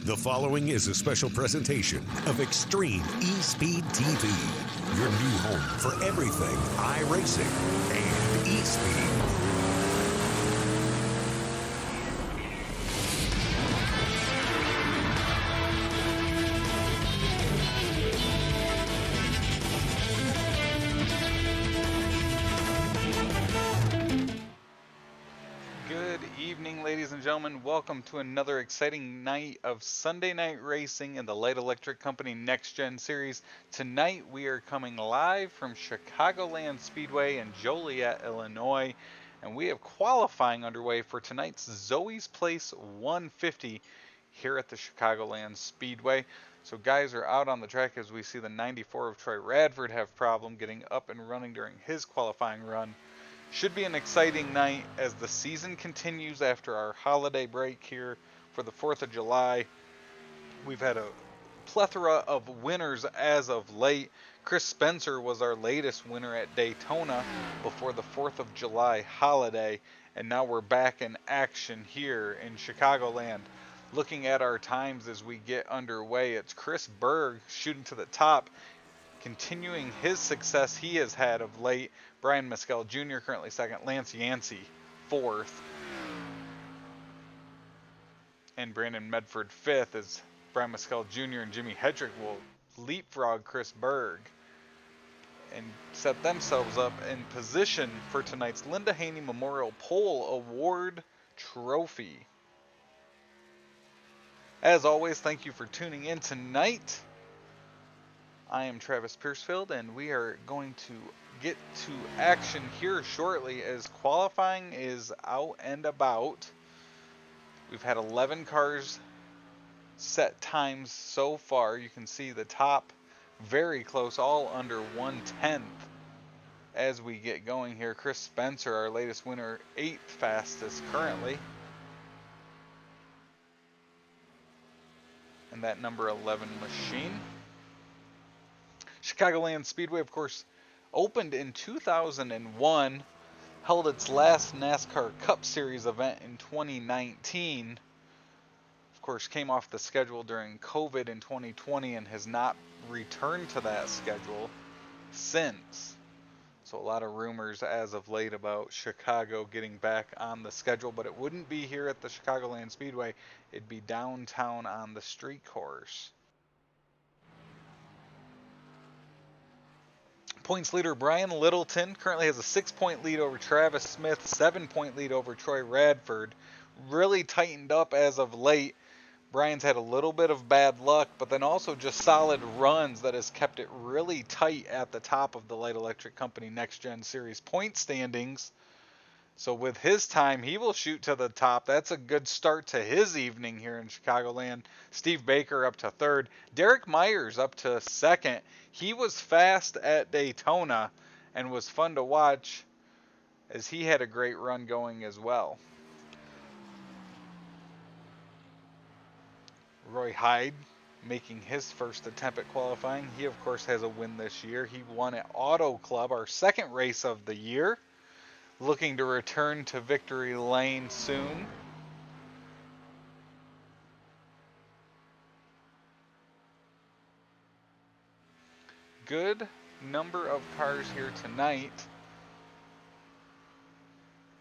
The following is a special presentation of Extreme eSpeed TV, your new home for everything iRacing and eSpeed. Ladies and gentlemen, welcome to another exciting night of Sunday night racing in the Light Electric Company NextGen series. Tonight we are coming live from Chicagoland Speedway in Joilett, Illinois, and we have qualifying underway for tonight's Zoey's Place 150 here at the Chicagoland Speedway. So guys are out on the track as we see the 94 of Troy Radford have problem getting up and running during his qualifying run. Should be an exciting night as the season continues after our holiday break here for the 4th of July. We've had a plethora of winners as of late. Chris Spencer was our latest winner at Daytona before the 4th of July holiday, and now we're back in action here in Chicagoland. Looking at our times as we get underway, it's Chris Berg shooting to the top, continuing his success he has had of late. Brian Mescal Jr. currently second, Lance Yancey fourth, and Brandon Medford fifth, as Brian Mescal Jr. and Jimmy Hedrick will leapfrog Chris Berg and set themselves up in position for tonight's Linda Haney Memorial Pole Award Trophy. As always, thank you for tuning in tonight. I am Travis Piercefield, and we are going to get to action here shortly as qualifying is out and about. We've had 11 cars set times so far. You can see the top very close, all under 1/10 as we get going here. Chris Spencer, our latest winner, 8th fastest currently. And that number 11 machine. Chicagoland Speedway, of course, opened in 2001, held its last NASCAR Cup Series event in 2019. Of course, came off the schedule during COVID in 2020 and has not returned to that schedule since. So a lot of rumors as of late about Chicago getting back on the schedule, but it wouldn't be here at the Chicagoland Speedway. It'd be downtown on the street course. Points leader Brian Littleton currently has a 6-point lead over Travis Smith, 7-point lead over Troy Radford. Really tightened up as of late. Brian's had a little bit of bad luck, but then also just solid runs that has kept it really tight at the top of the Light Electric Company Next Gen Series point standings. So with his time, he will shoot to the top. That's a good start to his evening here in Chicagoland. Steve Baker up to third. Derek Myers up to second. He was fast at Daytona and was fun to watch as he had a great run going as well. Roy Hyde making his first attempt at qualifying. He, of course, has a win this year. He won at Auto Club, our second race of the year. Looking to return to victory lane soon. Good number of cars here tonight,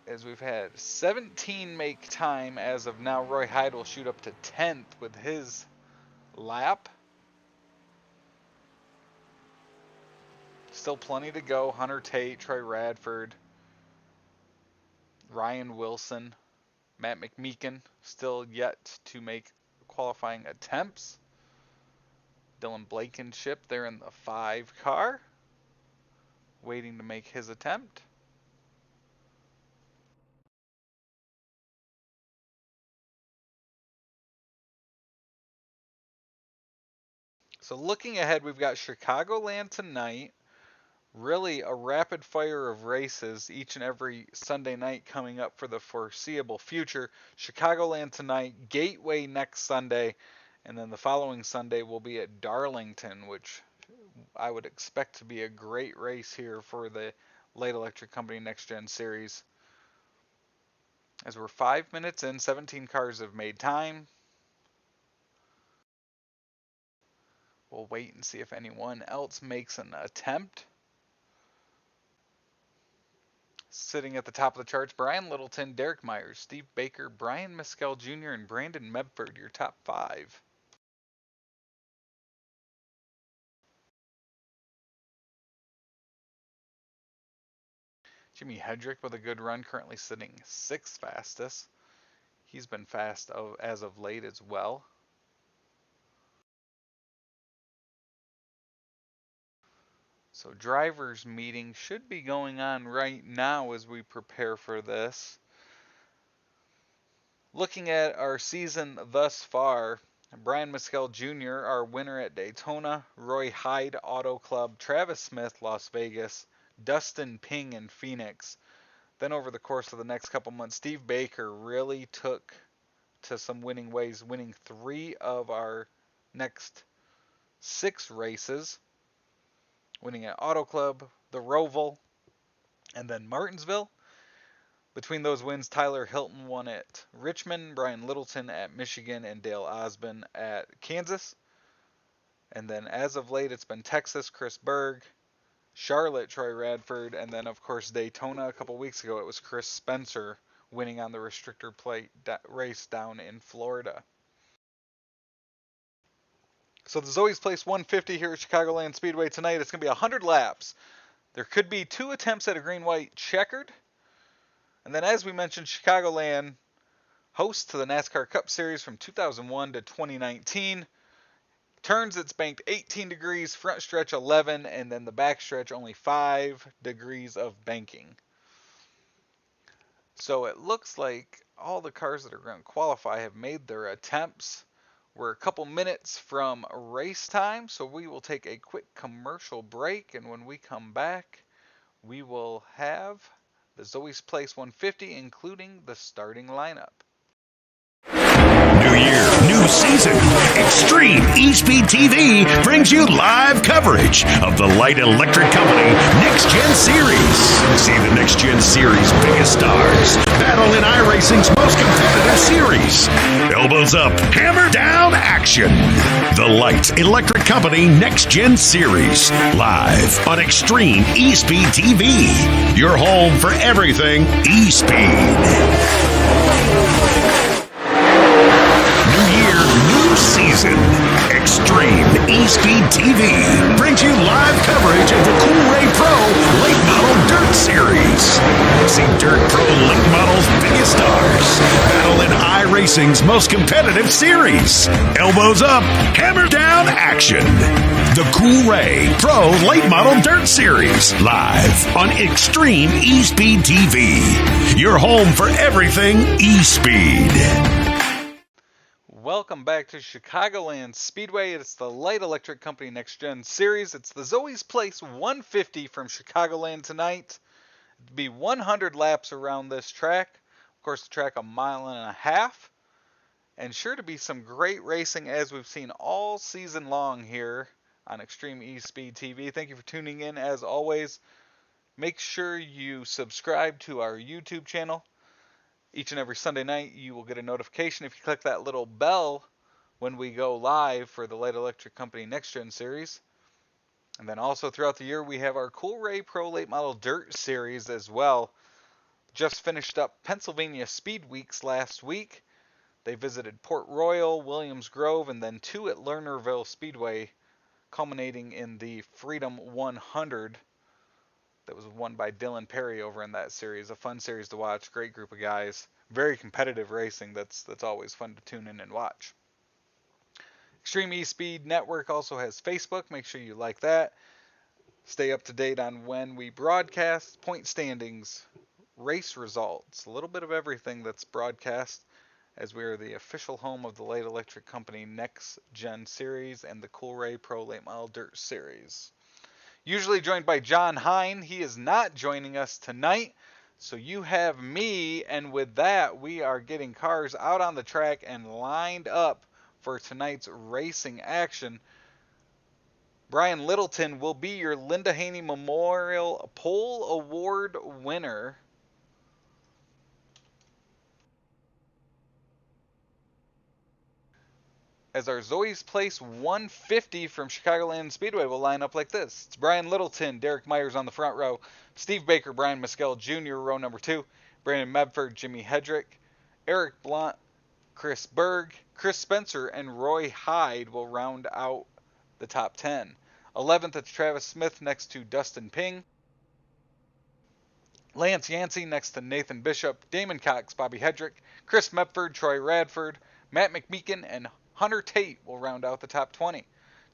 as we've had 17 make time as of now. Roy Hyde will shoot up to 10th with his lap. Still plenty to go. Hunter Tate, Troy Radford, Ryan Wilson, Matt McMeekin still yet to make qualifying attempts. Dylan Blankenship there in the 5 car, waiting to make his attempt. So looking ahead, we've got Chicagoland tonight. Really a rapid fire of races each and every Sunday night coming up for the foreseeable future. Chicagoland tonight, Gateway next Sunday, and then the following Sunday will be at Darlington, which I would expect to be a great race here for the Light Electric Company Next Gen Series. As we're 5 minutes in, 17 cars have made time. We'll wait and see if anyone else makes an attempt. Sitting at the top of the charts, Brian Littleton, Derek Myers, Steve Baker, Brian Mescal Jr., and Brandon Medford, your top 5. Jimmy Hedrick with a good run, currently sitting 6th fastest. He's been fast as of late as well. So drivers meeting should be going on right now as we prepare for this. Looking at our season thus far, Brian Mescal Jr., our winner at Daytona, Roy Hyde Auto Club, Travis Smith, Las Vegas, Dustin Ping in Phoenix. Then over the course of the next couple months, Steve Baker really took to some winning ways, winning 3 of our next 6 races, winning at Auto Club, the Roval, and then Martinsville. Between those wins, Tyler Hilton won at Richmond, Brian Littleton at Michigan, and Dale Osborne at Kansas. And then as of late, it's been Texas, Chris Berg, Charlotte, Troy Radford, and then of course Daytona a couple weeks ago, it was Chris Spencer winning on the restrictor plate race down in Florida. So the Zoey's Place 150 here at Chicagoland Speedway tonight, it's going to be 100 laps. There could be 2 attempts at a green-white checkered. And then as we mentioned, Chicagoland hosts to the NASCAR Cup Series from 2001 to 2019. Turns, it's banked 18 degrees, front stretch 11, and then the back stretch only 5 degrees of banking. So it looks like all the cars that are going to qualify have made their attempts. We're a couple minutes from race time, so we will take a quick commercial break, and when we come back, we will have the Zoey's Place 150, including the starting lineup. New year, new season. Extreme eSpeed TV brings you live coverage of the Light Electric Company NextGen Series. See the NextGen Series' biggest stars battle in iRacing's most competitive series. Elbows up, hammer down action. The Light Electric Company NextGen Series, live on Extreme eSpeed TV. Your home for everything eSpeed. Season. Extreme eSpeed TV brings you live coverage of the Cool Ray Pro Late Model Dirt Series. See Dirt Pro Late Model's biggest stars battle in iRacing's most competitive series. Elbows up, hammer down action. The Cool Ray Pro Late Model Dirt Series, live on Extreme eSpeed TV. Your home for everything eSpeed. Welcome back to Chicagoland Speedway. It's the Light Electric Company NextGen Series. It's the Zoey's Place 150 from Chicagoland tonight. It'll be 100 laps around this track. Of course, the track 1.5 miles. And sure to be some great racing as we've seen all season long here on Extreme eSpeed TV. Thank you for tuning in as always. Make sure you subscribe to our YouTube channel. Each and every Sunday night, you will get a notification if you click that little bell when we go live for the Light Electric Company NextGen Series. And then also throughout the year, we have our Cool Ray Pro Late Model Dirt Series as well. Just finished up Pennsylvania Speed Weeks last week. They visited Port Royal, Williams Grove, and then 2 at Lernerville Speedway, culminating in the Freedom 100. That was won by Dylan Perry over in that series. A fun series to watch. Great group of guys. Very competitive racing. That's always fun to tune in and watch. Extreme eSpeed Network also has Facebook. Make sure you like that. Stay up to date on when we broadcast, point standings, race results, a little bit of everything that's broadcast, as we are the official home of the Light Electric Company NextGen Series and the Cool Ray Pro Late Model Dirt Series. Usually joined by John Hine. He is not joining us tonight, so you have me, and with that, we are getting cars out on the track and lined up for tonight's racing action. Brian Littleton will be your Linda Haney Memorial Pole Award winner. as our Zoey's Place 150 from Chicagoland Speedway will line up like this. It's Brian Littleton, Derek Myers on the front row, Steve Baker, Brian Mescal Jr., row number 2, Brandon Medford, Jimmy Hedrick, Eric Blunt, Chris Berg, Chris Spencer, and Roy Hyde will round out the top 10. 11th, it's Travis Smith next to Dustin Ping. Lance Yancey next to Nathan Bishop, Damon Cox, Bobby Hedrick, Chris Mepford, Troy Radford, Matt McMeekin, and Hunter Tate will round out the top 20.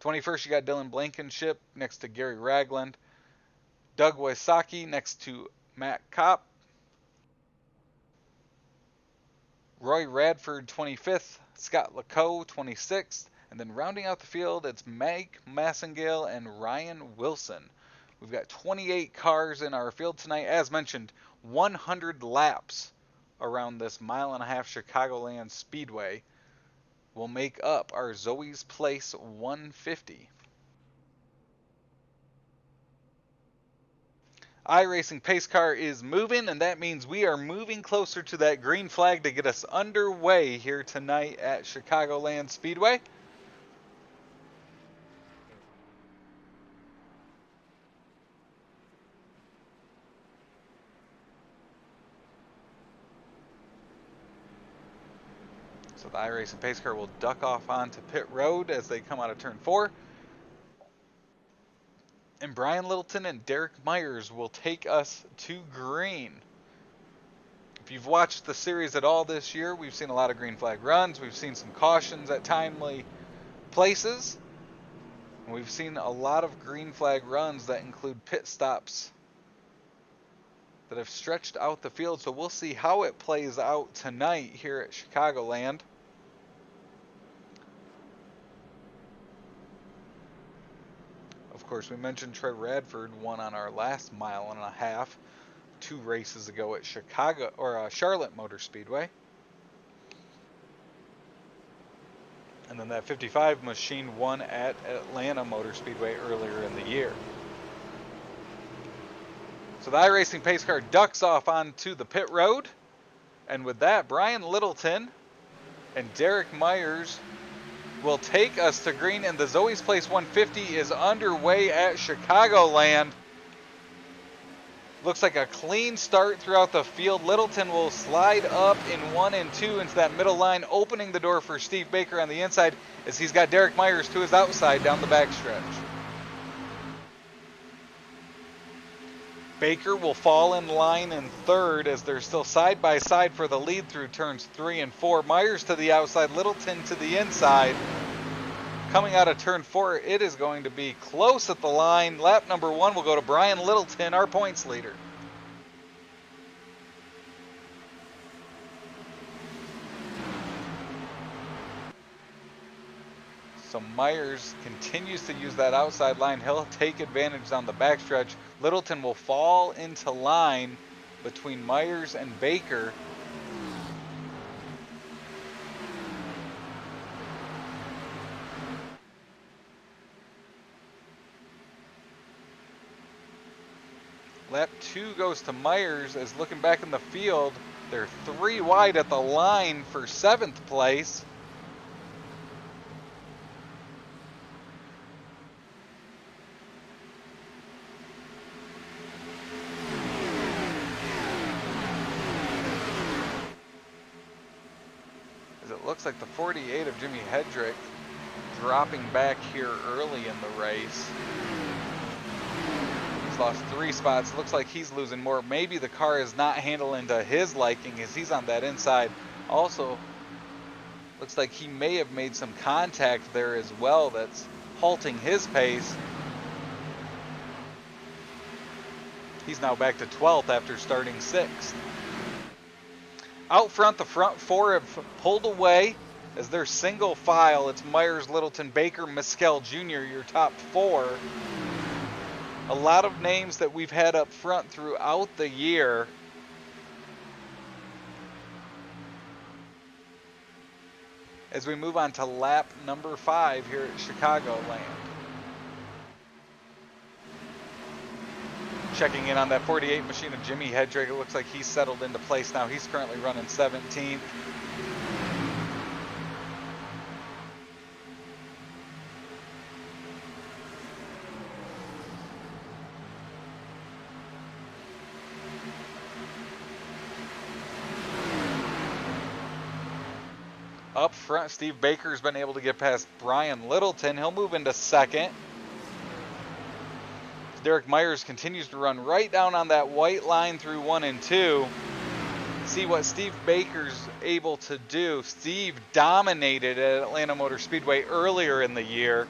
21st, you got Dylan Blankenship next to Gary Ragland, Doug Wysocki next to Matt Kopp, Roy Radford 25th, Scott Lacoe 26th, and then rounding out the field, it's Meg Massengale and Ryan Wilson. We've got 28 cars in our field tonight. As mentioned, 100 laps around this mile-and-a-half Chicagoland Speedway will make up our Zoey's Place 150. iRacing pace car is moving, and that means we are moving closer to that green flag to get us underway here tonight at Chicagoland Speedway. So the iRacing pace car will duck off onto pit road as they come out of turn 4. And Brian Littleton and Derek Myers will take us to green. If you've watched the series at all this year, we've seen a lot of green flag runs. We've seen some cautions at timely places. And we've seen a lot of green flag runs that include pit stops that have stretched out the field. So we'll see how it plays out tonight here at Chicagoland. Of course, we mentioned Troy Radford won on our last mile-and-a-half 2 races ago at Charlotte Motor Speedway. And then that 55 machine won at Atlanta Motor Speedway earlier in the year. So the iRacing pace car ducks off onto the pit road. And with that, Brian Littleton and Derek Myers will take us to green, and the Zoey's Place 150 is underway at Chicagoland. Looks like a clean start throughout the field. Littleton will slide up in 1 and 2 into that middle line, opening the door for Steve Baker on the inside as he's got Derek Myers to his outside down the backstretch. Baker will fall in line in 3rd as they're still side by side for the lead through turns 3 and 4. Myers to the outside, Littleton to the inside. Coming out of turn 4, it is going to be close at the line. Lap number 1 will go to Brian Littleton, our points leader. So Myers continues to use that outside line. He'll take advantage on the backstretch. Littleton will fall into line between Myers and Baker. Lap 2 goes to Myers as looking back in the field, they're 3 wide at the line for 7th place. Looks like the 48 of Jimmy Hedrick dropping back here early in the race. He's lost 3 spots. Looks like he's losing more. Maybe the car is not handling to his liking as he's on that inside. Also, looks like he may have made some contact there as well that's halting his pace. He's now back to 12th after starting 6th. Out front, the front 4 have pulled away as they're single file. It's Myers, Littleton, Baker, Mescal Jr., your top 4. A lot of names that we've had up front throughout the year. As we move on to lap number 5 here at Chicagoland. Checking in on that 48 machine of Jimmy Hedrick. It looks like he's settled into place now. He's currently running 17th. Up front, Steve Baker's been able to get past Brian Littleton. He'll move into second. Derek Myers continues to run right down on that white line through 1 and 2. See what Steve Baker's able to do. Steve dominated at Atlanta Motor Speedway earlier in the year.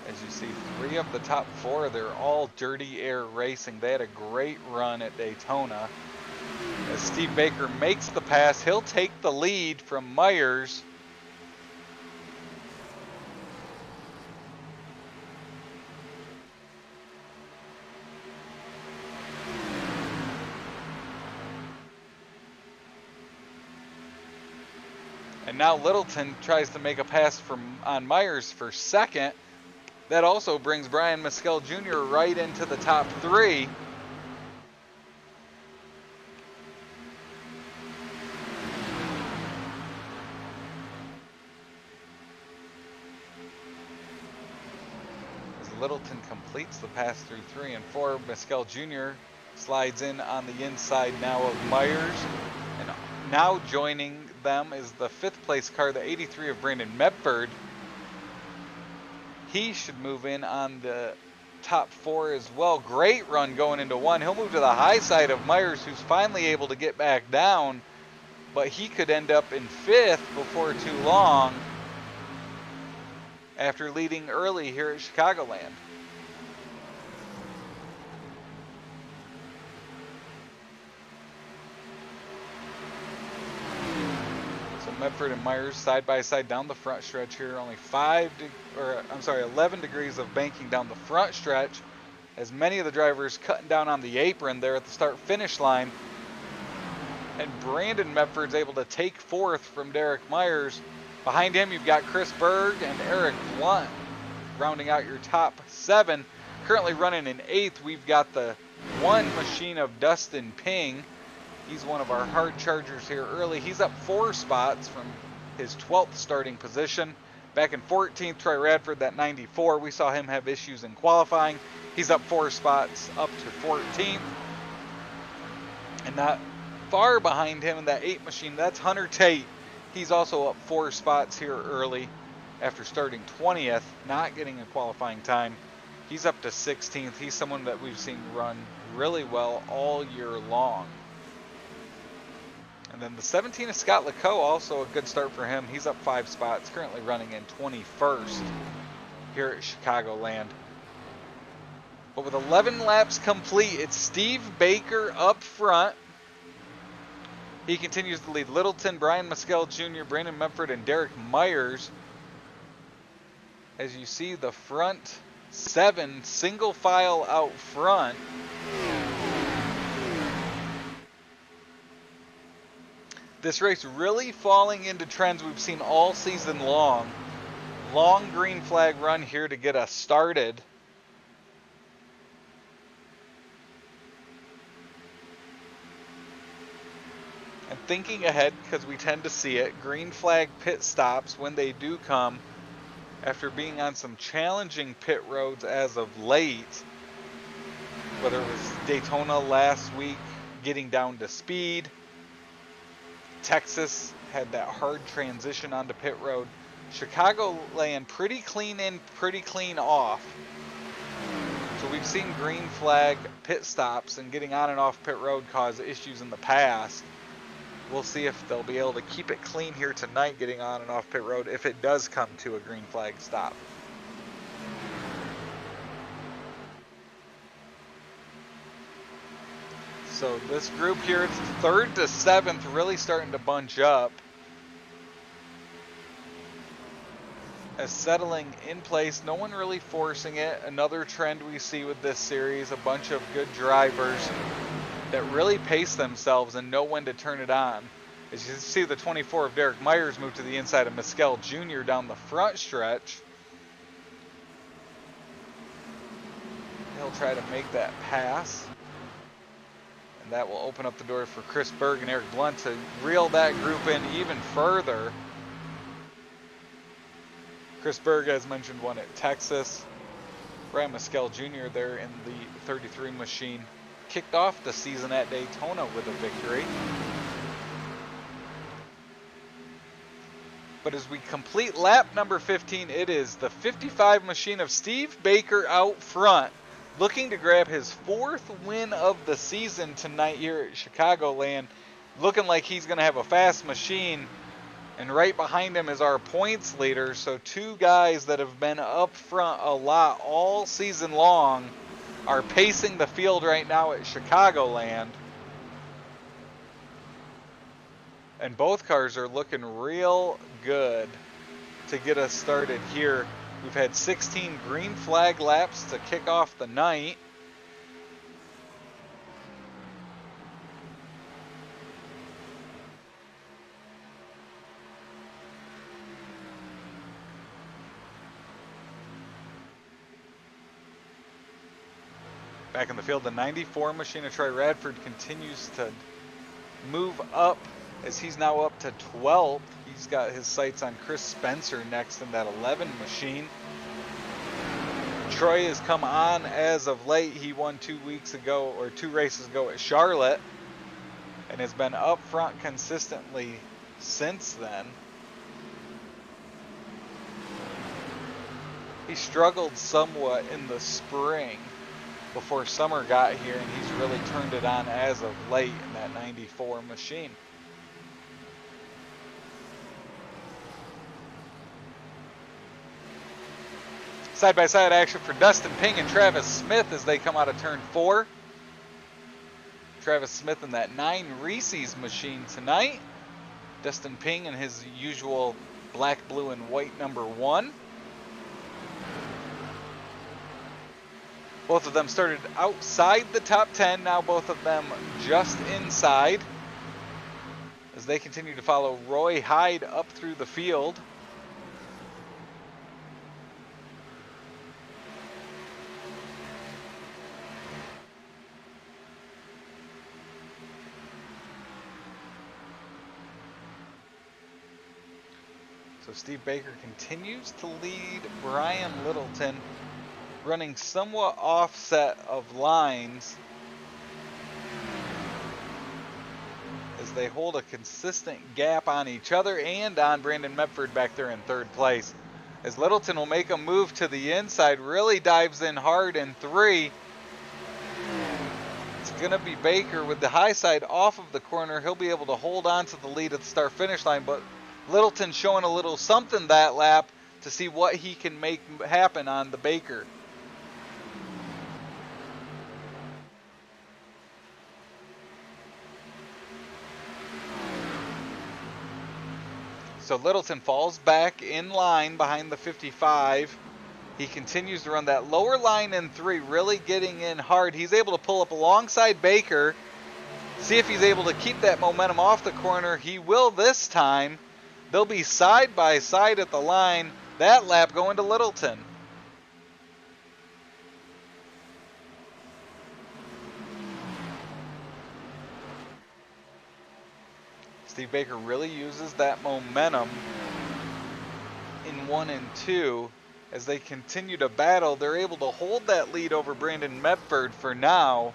As you see, 3 of the top 4, they're all dirty air racing. They had a great run at Daytona. As Steve Baker makes the pass, he'll take the lead from Myers. And now Littleton tries to make a pass on Myers for second. That also brings Brian Mescal Jr. right into the top 3. As Littleton completes the pass through 3 and 4, Mescal Jr. slides in on the inside now of Myers. And now joining them is the 5th place car, the 83 of Brandon Medford. He should move in on the top 4 as well. Great run going into 1. He'll move to the high side of Myers, who's finally able to get back down, but he could end up in 5th before too long after leading early here at Chicagoland. Medford and Myers side by side down the front stretch here. Only 11 degrees of banking down the front stretch, as many of the drivers cutting down on the apron there at the start-finish line. And Brandon Medford's able to take 4th from Derek Myers. Behind him, you've got Chris Berg and Eric Blunt rounding out your top 7. Currently running in 8th, we've got the one machine of Dustin Ping. He's one of our hard chargers here early. He's up 4 spots from his 12th starting position. Back in 14th, Troy Radford, that 94. We saw him have issues in qualifying. He's up 4 spots up to 14th. And not far behind him in that 8 machine, that's Hunter Tate. He's also up 4 spots here early after starting 20th, not getting a qualifying time. He's up to 16th. He's someone that we've seen run really well all year long. And then the 17 of Scott Lecoe, also a good start for him. He's up 5 spots, currently running in 21st here at Chicagoland. But with 11 laps complete, it's Steve Baker up front. He continues to lead Littleton, Brian Mescal Jr., Brandon Medford, and Derek Myers. As you see, the front 7 single file out front. This race really falling into trends we've seen all season long. Long green flag run here to get us started. And thinking ahead, because we tend to see it, green flag pit stops when they do come, after being on some challenging pit roads as of late, whether it was Daytona last week, getting down to speed, Texas had that hard transition onto pit road. Chicagoland pretty clean in, pretty clean off. So we've seen green flag pit stops and getting on and off pit road cause issues in the past. We'll see if they'll be able to keep it clean here tonight, getting on and off pit road, if it does come to a green flag stop. So this group here, it's 3rd to 7th, really starting to bunch up. As settling in place, no one really forcing it. Another trend we see with this series, a bunch of good drivers that really pace themselves and know when to turn it on. As you see, the 24 of Derek Myers move to the inside of Mescal Jr. down the front stretch. He'll try to make that pass. And that will open up the door for Chris Berg and Eric Blunt to reel that group in even further. Chris Berg, as mentioned, won at Texas. Brian Mescal Jr. there in the 33 machine kicked off the season at Daytona with a victory. But as we complete lap number 15, it is the 55 machine of Steve Baker out front, looking to grab his 4th win of the season tonight here at Chicagoland. Looking like he's going to have a fast machine. And right behind him is our points leader. So 2 guys that have been up front a lot all season long are pacing the field right now at Chicagoland. And both cars are looking real good to get us started here. We've had 16 green flag laps to kick off the night. Back in the field, the 94 machine of Troy Radford continues to move up as he's now up to 12th. He's got his sights on Chris Spencer next in that 11 machine. Troy has come on as of late. He won 2 weeks ago, or 2 races ago at Charlotte, and has been up front consistently since then. He struggled somewhat in the spring before summer got here, and he's really turned it on as of late in that 94 machine. Side-by-side action for Dustin Ping and Travis Smith as they come out of turn 4. Travis Smith in that 9 Reese's machine tonight. Dustin Ping in his usual black, blue, and white number 1. Both of them started outside the top 10. Now both of them just inside as they continue to follow Roy Hyde up through the field. So Steve Baker continues to lead Brian Littleton, running somewhat offset of lines as they hold a consistent gap on each other and on Brandon Medford back there in 3rd place. As Littleton will make a move to the inside, really dives in hard in 3. It's going to be Baker with the high side off of the corner. He'll be able to hold on to the lead at the start-finish line, but Littleton showing a little something that lap to see what he can make happen on the Baker. So Littleton falls back in line behind the 55. He continues to run that lower line in 3, really getting in hard. He's able to pull up alongside Baker. See if he's able to keep that momentum off the corner. He will this time. They'll be side by side at the line. That lap going to Littleton. Steve Baker really uses that momentum in 1 and 2. As they continue to battle, they're able to hold that lead over Brandon Medford for now,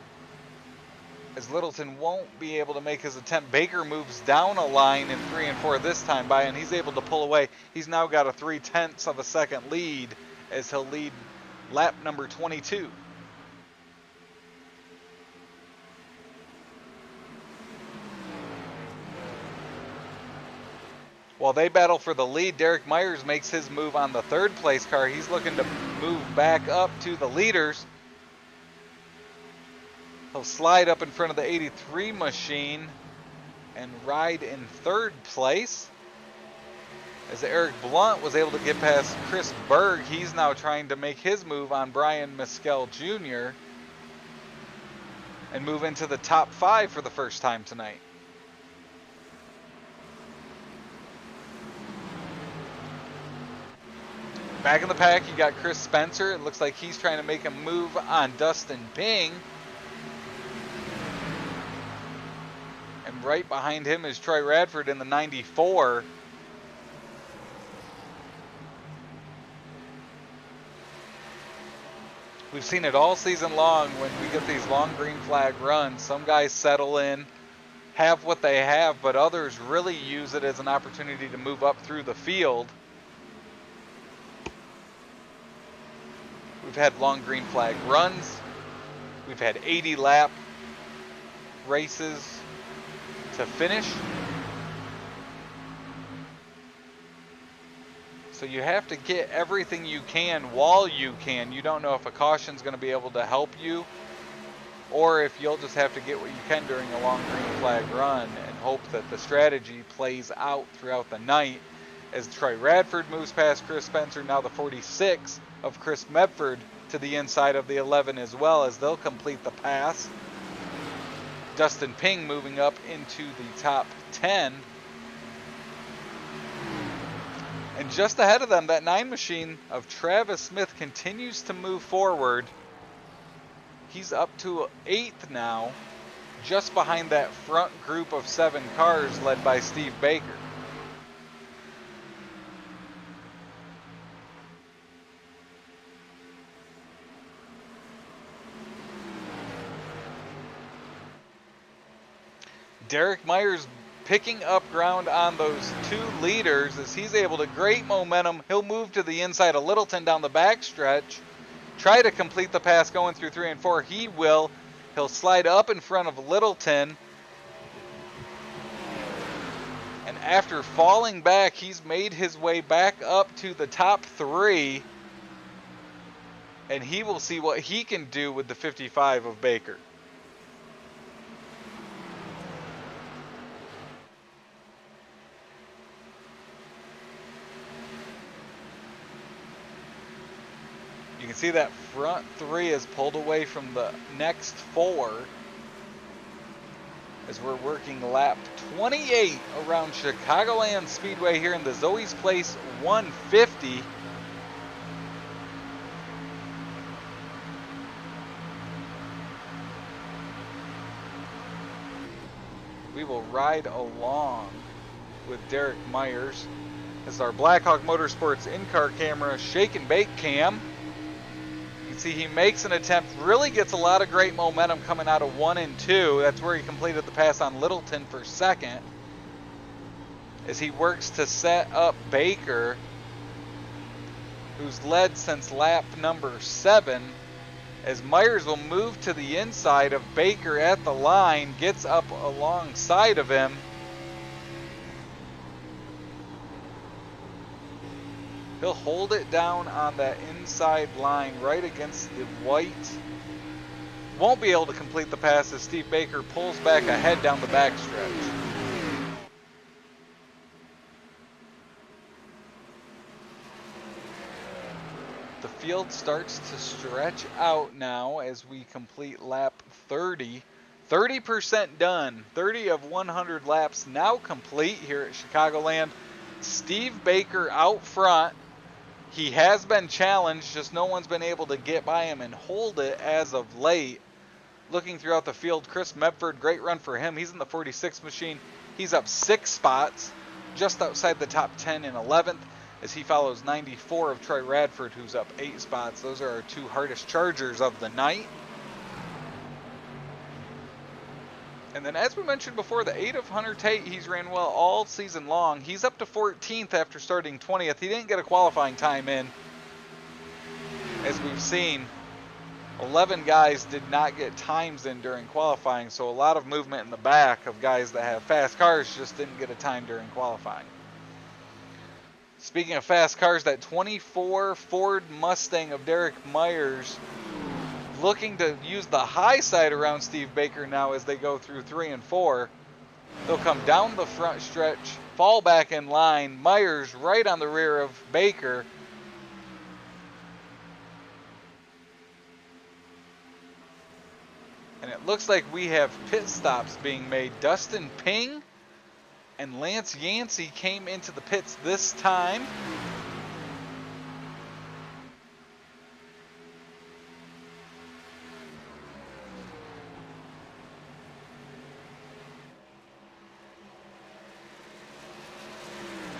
as Littleton won't be able to make his attempt. Baker moves down a line in 3 and 4 this time by, and he's able to pull away. He's now got a 0.3 of a second lead as he'll lead lap number 22. While they battle for the lead, Derek Myers makes his move on the 3rd place car. He's looking to move back up to the leaders. He'll slide up in front of the 83 machine and ride in 3rd place. As Eric Blunt was able to get past Chris Berg, he's now trying to make his move on Brian Mescal Jr. and move into the top 5 for the first time tonight. Back in the pack, you got Chris Spencer. It looks like he's trying to make a move on Dustin Ping. right behind him is Troy Radford in the 94. We've seen it all season long when we get these long green flag runs. Some guys settle in, have what they have, but others really use it as an opportunity to move up through the field. We've had long green flag runs. We've had 80 lap races to finish. So you have to get everything you can while you can. You don't know if a caution's going to be able to help you, or if you'll just have to get what you can during a long green flag run and hope that the strategy plays out throughout the night. As Troy Radford moves past Chris Spencer, now the 46 of Chris Medford to the inside of the 11 as well, as they'll complete the pass. Dustin Ping moving up into the top 10. And just ahead of them, that 9 machine of Travis Smith continues to move forward. He's up to 8th now, just behind that front group of 7 cars led by Steve Baker. Derek Myers picking up ground on those 2 leaders as he's able to great momentum. He'll move to the inside of Littleton down the backstretch. Try to complete the pass going through 3 and 4. He will. He'll slide up in front of Littleton. And after falling back, he's made his way back up to the top 3. And he will see what he can do with the 55 of Baker. You can see that front 3 is pulled away from the next 4 as we're working lap 28 around Chicagoland Speedway here in the Zoey's Place 150. We will ride along with Derek Myers as our Blackhawk Motorsports in-car camera shake and bake cam. You can see he makes an attempt, really gets a lot of great momentum coming out of 1 and 2. That's where he completed the pass on Littleton for 2nd. As he works to set up Baker, who's led since lap number 7. As Myers will move to the inside of Baker at the line, gets up alongside of him. He'll hold it down on that inside line right against the white. Won't be able to complete the pass as Steve Baker pulls back ahead down the backstretch. The field starts to stretch out now as we complete lap 30. 30% done. 30 of 100 laps now complete here at Chicagoland. Steve Baker out front. He has been challenged, just no one's been able to get by him and hold it as of late. Looking throughout the field, Chris Medford, great run for him. He's in the 46 machine. He's up 6 spots, just outside the top 10 in 11th, as he follows 94 of Troy Radford, who's up 8 spots. Those are our 2 hardest chargers of the night. And then, as we mentioned before, the 8 of Hunter Tate, he's ran well all season long. He's up to 14th after starting 20th. He didn't get a qualifying time in. As we've seen, 11 guys did not get times in during qualifying, so a lot of movement in the back of guys that have fast cars just didn't get a time during qualifying. Speaking of fast cars, that 24 Ford Mustang of Derek Myers looking to use the high side around Steve Baker now as they go through 3 and 4. They'll come down the front stretch, fall back in line. Myers right on the rear of Baker. And it looks like we have pit stops being made. Dustin Ping and Lance Yancey came into the pits this time.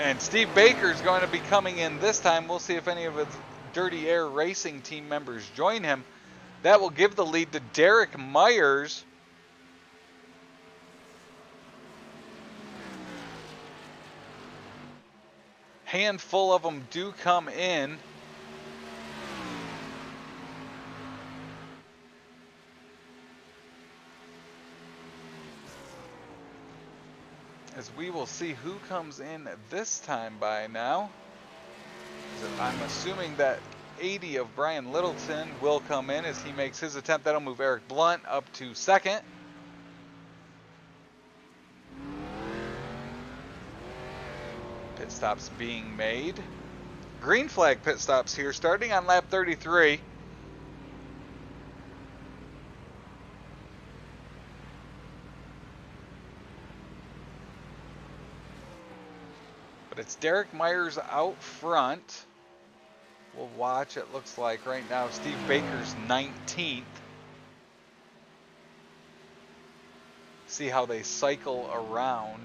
And Steve Baker's going to be coming in this time. We'll see if any of his Dirty Air Racing team members join him. That will give the lead to Derek Myers. Handful of them do come in. As we will see who comes in this time by now. I'm assuming that 80 of Brian Littleton will come in as he makes his attempt. That'll move Eric Blunt up to second. Pit stops being made. Green flag pit stops here starting on lap 33. But it's Derek Myers out front. We'll watch. It looks like right now Steve Baker's 19th. See how they cycle around.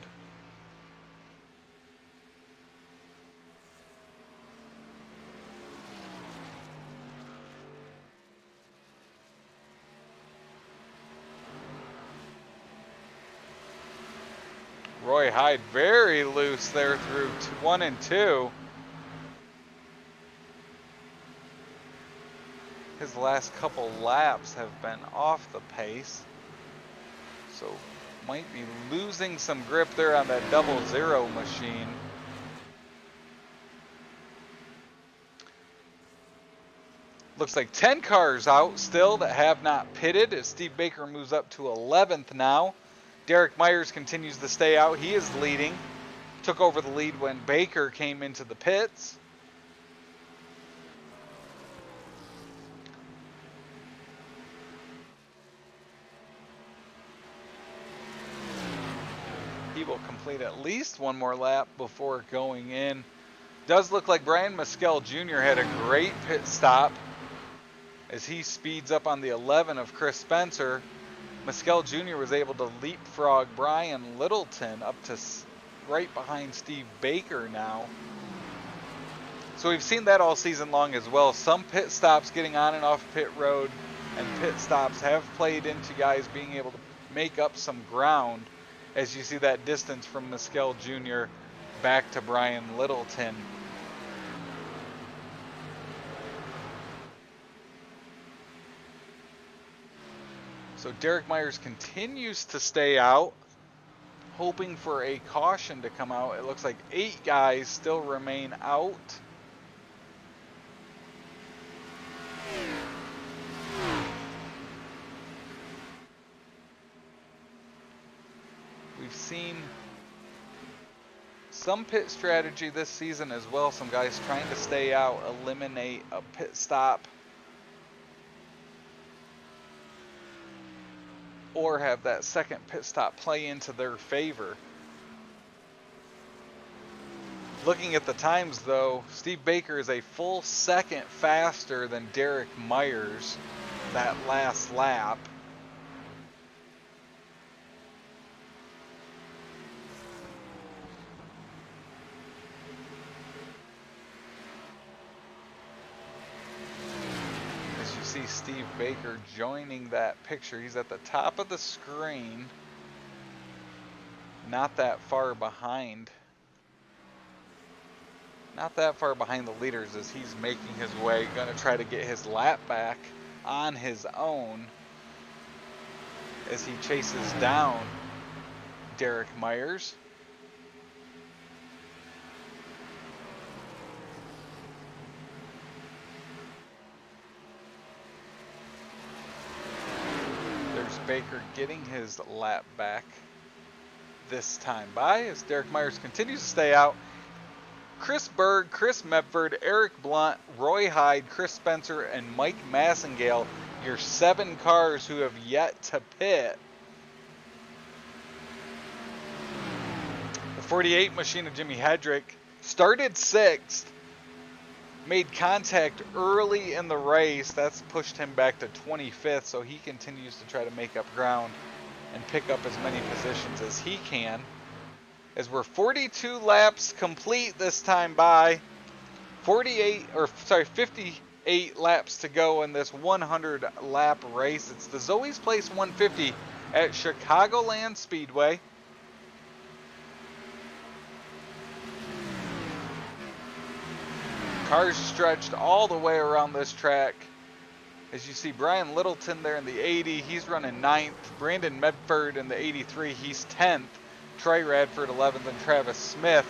Roy Hyde very loose there through 1 and 2. His last couple laps have been off the pace. So might be losing some grip there on that 00 machine. Looks like 10 cars out still that have not pitted as Steve Baker moves up to 11th now. Derek Myers continues to stay out. He is leading. Took over the lead when Baker came into the pits. He will complete at least one more lap before going in. Does look like Brian Mescal Jr. had a great pit stop as he speeds up on the 11 of Chris Spencer. Mescal Jr. was able to leapfrog Brian Littleton up to right behind Steve Baker now. So we've seen that all season long as well. Some pit stops getting on and off pit road and pit stops have played into guys being able to make up some ground as you see that distance from Mescal Jr. back to Brian Littleton. So Derek Myers continues to stay out, hoping for a caution to come out. It looks like 8 guys still remain out. We've seen some pit strategy this season as well. Some guys trying to stay out, eliminate a pit stop, or have that second pit stop play into their favor. Looking at the times though, Steve Baker is a full second faster than Derek Myers that last lap. See Steve Baker joining that picture. He's at the top of the screen, not that far behind. Not that far behind the leaders as he's making his way, going to try to get his lap back on his own as he chases down Derek Myers. Baker getting his lap back this time by as Derek Myers continues to stay out. Chris Berg, Chris Medford, Eric Blunt, Roy Hyde, Chris Spencer, and Mike Massengale, your 7 cars who have yet to pit. The 48 machine of Jimmy Hedrick started 6th. Made contact early in the race. That's pushed him back to 25th, so he continues to try to make up ground and pick up as many positions as he can. as we're 42 laps complete this time by. 58 laps to go in this 100 lap race. It's the Zoey's Place 150 at Chicagoland Speedway. Cars stretched all the way around this track. As you see, Brian Littleton there in the 80, he's running 9th. Brandon Medford in the 83, he's 10th. Troy Radford 11th, and Travis Smith.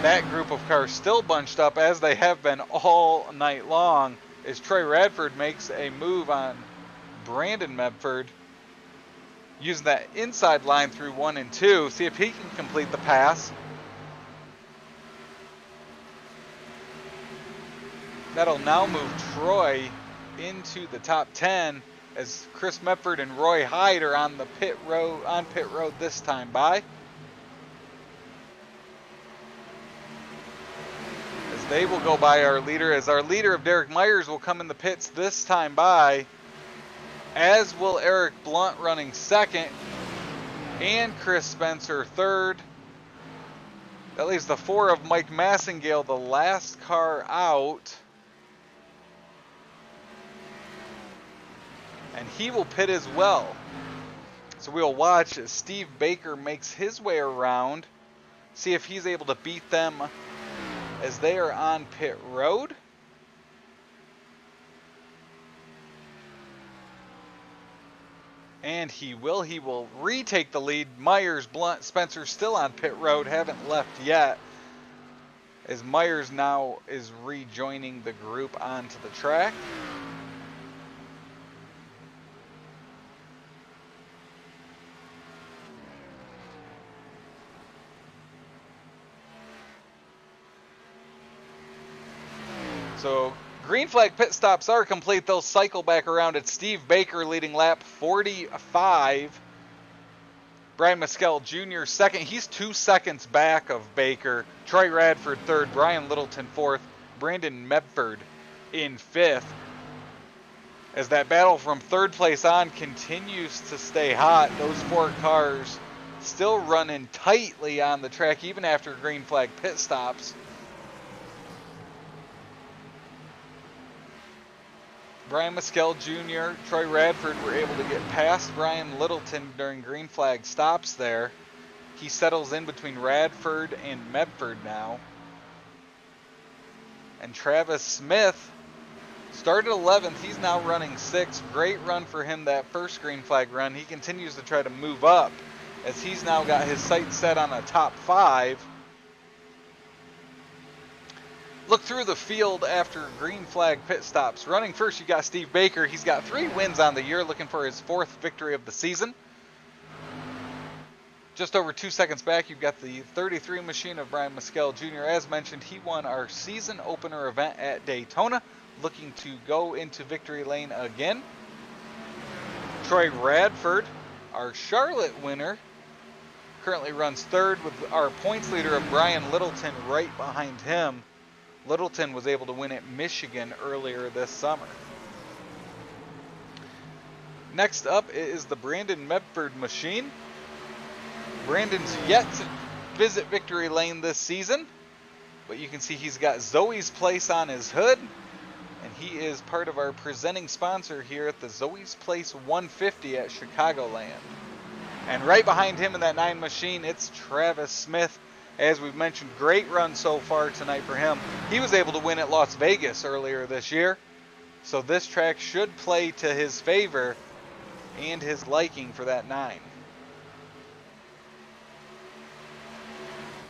That group of cars still bunched up, as they have been all night long, as Troy Radford makes a move on Brandon Medford, using that inside line through 1 and 2. See if he can complete the pass. That'll now move Troy into the top 10, as Chris Medford and Roy Hyde are on the pit road this time by. As they will go by our leader, as our leader of Derek Myers will come in the pits this time by, as will Eric Blunt running 2nd, and Chris Spencer 3rd. That leaves the 4 of Mike Massengale, the last car out. And he will pit as well. So we'll watch as Steve Baker makes his way around, see if he's able to beat them as they are on pit road. And he will retake the lead. Myers, Blunt, Spencer still on pit road, haven't left yet, as Myers now is rejoining the group onto the track. So green flag pit stops are complete. They'll cycle back around. It's Steve Baker leading lap 45. Brian Mescal Jr. 2nd. He's 2 seconds back of Baker. Troy Radford 3rd. Brian Littleton 4th. Brandon Medford in 5th. As that battle from 3rd place on continues to stay hot. Those 4 cars still running tightly on the track even after green flag pit stops. Brian Mescal Jr., Troy Radford were able to get past Brian Littleton during green flag stops there. He settles in between Radford and Medford now. And Travis Smith started 11th. He's now running 6th. Great run for him that first green flag run. He continues to try to move up, as he's now got his sights set on a top 5. Look through the field after green flag pit stops. Running first, you got Steve Baker. He's got 3 wins on the year, looking for his 4th victory of the season. Just over 2 seconds back, you've got the 33 machine of Brian Mescal Jr. As mentioned, he won our season opener event at Daytona, looking to go into victory lane again. Troy Radford, our Charlotte winner, currently runs 3rd, with our points leader of Brian Littleton right behind him. Littleton was able to win at Michigan earlier this summer. Next up is the Brandon Medford machine. Brandon's yet to visit victory lane this season, but you can see he's got Zoey's Place on his hood, and he is part of our presenting sponsor here at the Zoey's Place 150 at Chicagoland. And right behind him in that 9 machine, it's Travis Smith. As we've mentioned, great run so far tonight for him. He was able to win at Las Vegas earlier this year, so this track should play to his favor and his liking for that 9.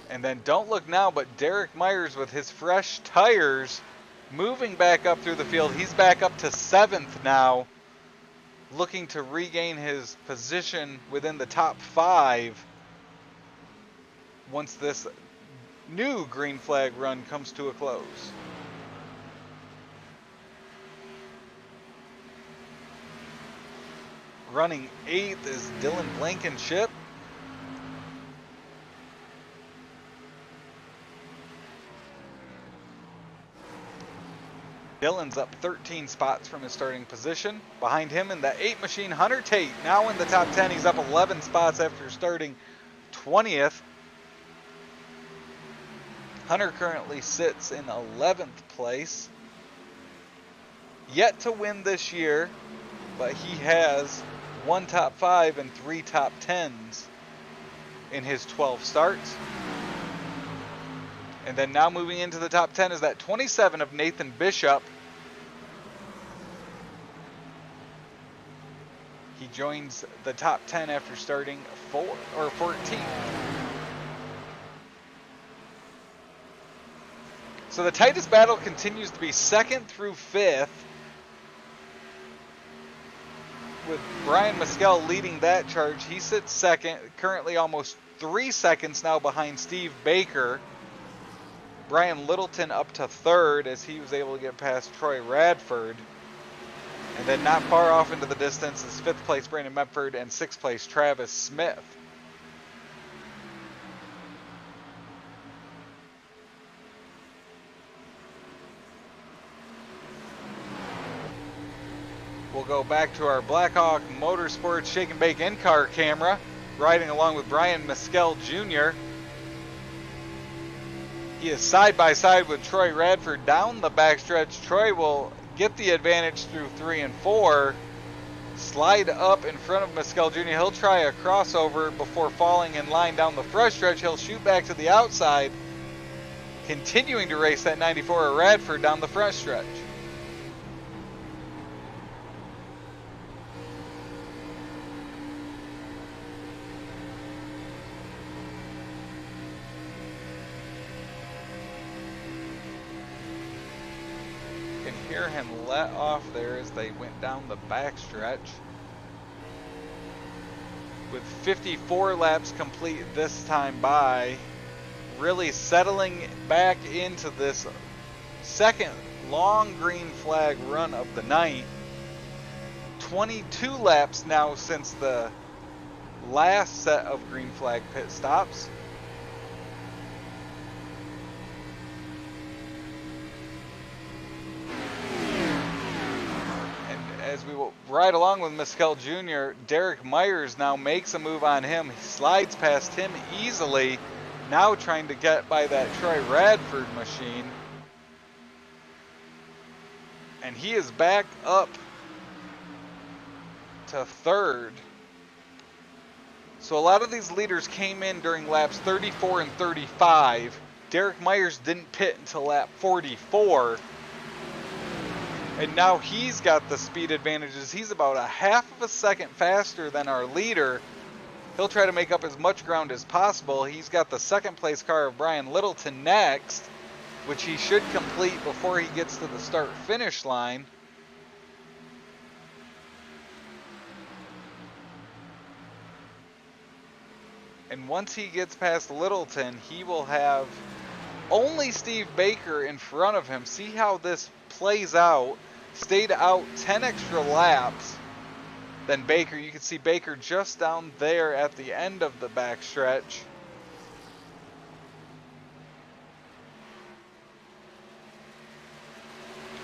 And then don't look now, but Derek Myers with his fresh tires moving back up through the field. He's back up to 7th now, looking to regain his position within the top 5 once this new green flag run comes to a close. Running 8th is Dylan Blankenship. Dylan's up 13 spots from his starting position. Behind him in the 8 machine, Hunter Tate, now in the top 10. He's up 11 spots after starting 20th. Hunter currently sits in 11th place. Yet to win this year, but he has 1 top 5 and 3 top 10s in his 12 starts. And then now moving into the top 10 is that 27 of Nathan Bishop. He joins the top 10 after starting 14th. So the tightest battle continues to be 2nd through 5th, with Brian Mescal leading that charge. He sits 2nd, currently almost 3 seconds now behind Steve Baker. Brian Littleton up to 3rd as he was able to get past Troy Radford. And then not far off into the distance is 5th place Brandon Medford and 6th place Travis Smith. We'll go back to our Blackhawk Motorsports Shake and Bake in-car camera, riding along with Brian Mescal Jr. He is side by side with Troy Radford down the backstretch. Troy will get the advantage through 3 and 4, slide up in front of Mescal Jr. He'll try a crossover before falling in line down the front stretch. He'll shoot back to the outside, continuing to race that 94 of Radford down the front stretch. Hear him let off there as they went down the backstretch. With 54 laps complete this time by, really settling back into this second long green flag run of the night. 22 laps now since the last set of green flag pit stops. As we will ride along with Mescal Jr., Derek Myers now makes a move on him. He slides past him easily, now trying to get by that Troy Radford machine. And he is back up to 3rd. So a lot of these leaders came in during laps 34 and 35. Derek Myers didn't pit until lap 44. And now he's got the speed advantages. He's about a half of a second faster than our leader. He'll try to make up as much ground as possible. He's got the 2nd place car of Brian Littleton next, which he should complete before he gets to the start-finish line. And once he gets past Littleton, he will have only Steve Baker in front of him. See how this plays out. Stayed out 10 extra laps than Baker. You can see Baker just down there at the end of the backstretch.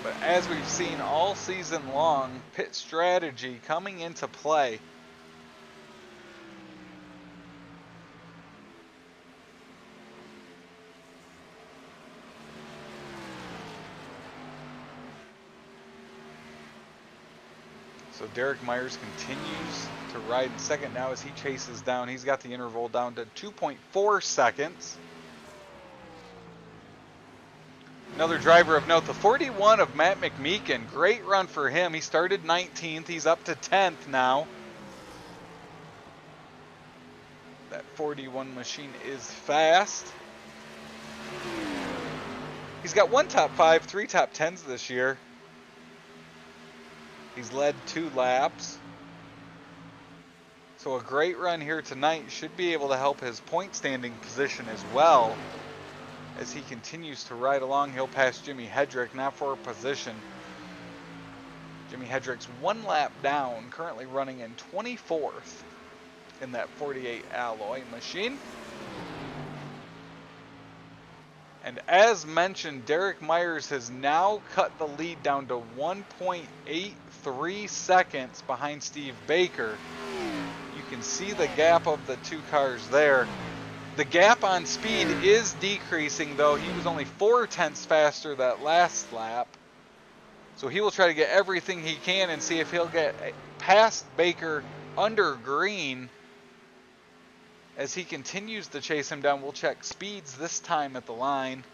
But as we've seen all season long, pit strategy coming into play. So Derek Myers continues to ride 2nd now as he chases down. He's got the interval down to 2.4 seconds. Another driver of note, the 41 of Matt McMeekin. Great run for him. He started 19th. He's up to 10th now. That 41 machine is fast. He's got 1 top 5, 3 top 10s this year. He's led 2 laps. So a great run here tonight should be able to help his point standing position as well. As he continues to ride along, he'll pass Jimmy Hedrick, now for a position. Jimmy Hedrick's 1 lap down, currently running in 24th in that 48 alloy machine. And as mentioned, Derek Myers has now cut the lead down to 1.83 seconds behind Steve Baker. You can see the gap of the 2 cars there. The gap on speed is decreasing, though. He was only 4/10 faster that last lap. So he will try to get everything he can and see if he'll get past Baker under green. As he continues to chase him down, we'll check speeds this time at the line.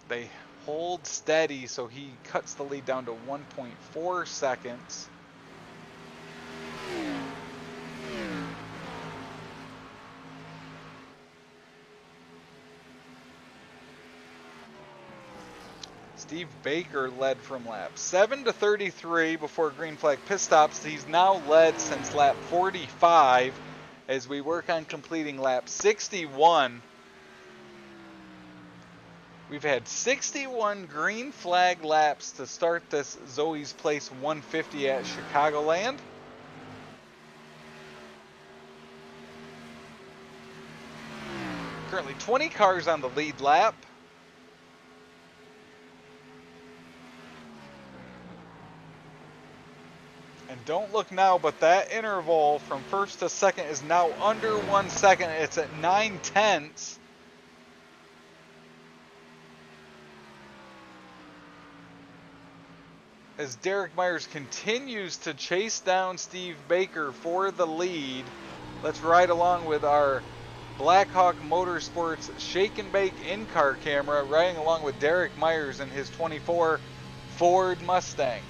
They hold steady, so he cuts the lead down to 1.4 seconds. Steve Baker led from lap 7 to 33 before green flag pit stops. He's now led since lap 45 as we work on completing lap 61. We've had 61 green flag laps to start this Zoey's Place 150 at Chicagoland. Currently 20 cars on the lead lap. And don't look now, but that interval from first to second is now under 1 second. It's at 9/10. As Derek Myers continues to chase down Steve Baker for the lead. Let's ride along with our Blackhawk Motorsports Shake and Bake in-car camera, riding along with Derek Myers in his 24 Ford Mustang.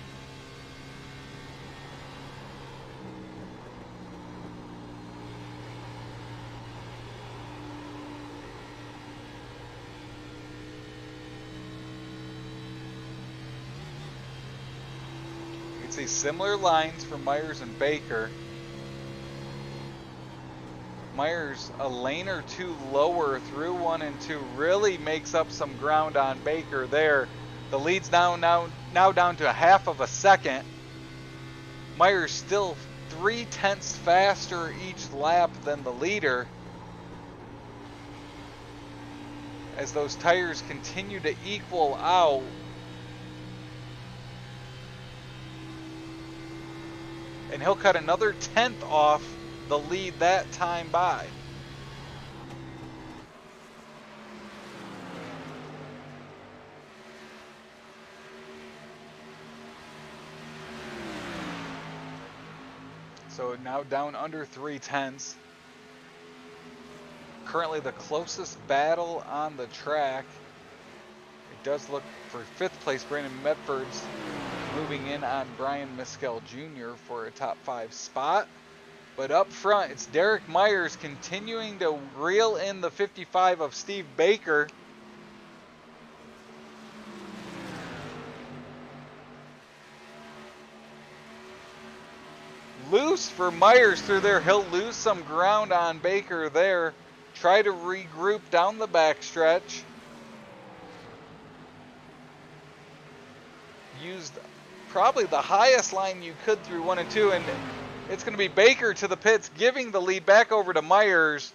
See similar lines for Myers and Baker. Myers a lane or two lower through 1 and 2 really makes up some ground on Baker there. The lead's now down to a half of a second. Myers still 3/10 faster each lap than the leader. As those tires continue to equal out. And he'll cut another 10th off the lead that time by. So now down under 3/10. Currently the closest battle on the track. It does look for 5th place, Brandon Medford's moving in on Brian Mescal Jr. for a top 5 spot. But up front, it's Derek Myers continuing to reel in the 55 of Steve Baker. Loose for Myers through there. He'll lose some ground on Baker there. Try to regroup down the backstretch. Used probably the highest line you could through 1 and 2, and it's going to be Baker to the pits, giving the lead back over to Myers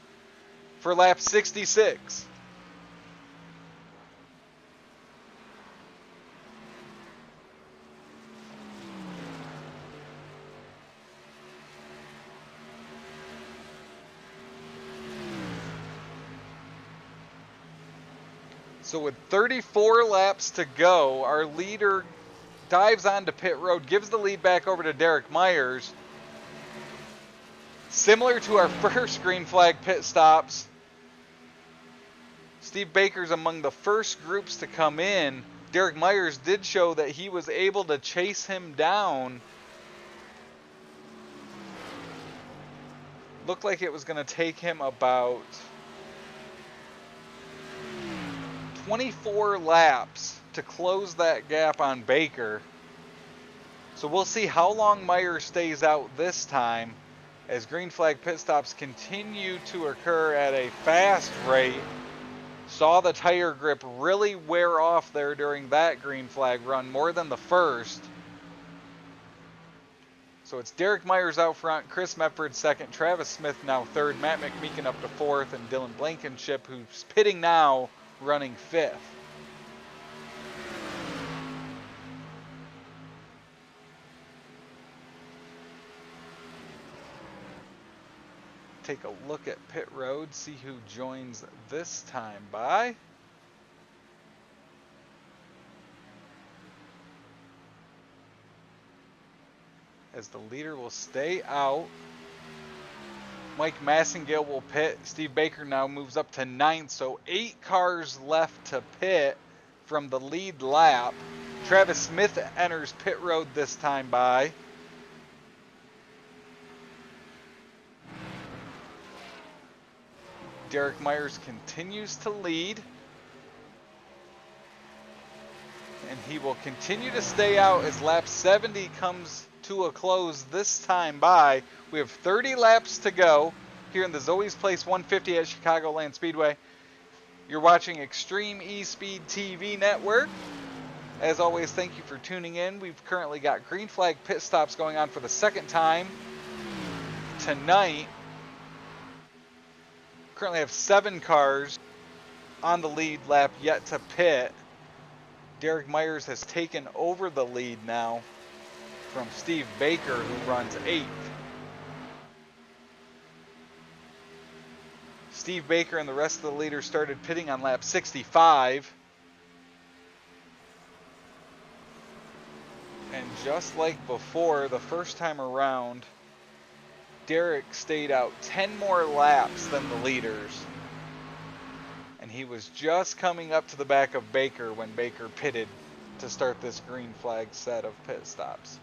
for lap 66. So with 34 laps to go, our leader dives onto pit road, gives the lead back over to Derek Myers. Similar to our first green flag pit stops, Steve Baker's among the first groups to come in. Derek Myers did show that he was able to chase him down. Looked like it was going to take him about 24 laps to close that gap on Baker. So we'll see how long Myers stays out this time as green flag pit stops continue to occur at a fast rate. Saw the tire grip really wear off there during that green flag run, more than the first. So it's Derek Myers out front, Chris Medford second, Travis Smith now third, Matt McMeekin up to fourth, and Dylan Blankenship, who's pitting now, running fifth. take a look at pit road, see who joins this time by. As the leader will stay out. Mike Massengale will pit. Steve Baker now moves up to 9th, so 8 cars left to pit from the lead lap. Travis Smith enters pit road this time by. Derek Myers continues to lead. And he will continue to stay out as lap 70 comes to a close this time by. We have 30 laps to go here in the Zoey's Place 150 at Chicagoland Speedway. You're watching Extreme eSpeed TV Network. As always, thank you for tuning in. We've currently got green flag pit stops going on for the second time tonight. Currently have 7 cars on the lead lap yet to pit. Derek Myers has taken over the lead now from Steve Baker, who runs 8th. Steve Baker and the rest of the leaders started pitting on lap 65. And just like before, the first time around, Derek stayed out 10 more laps than the leaders. And he was just coming up to the back of Baker when Baker pitted to start this green flag set of pit stops.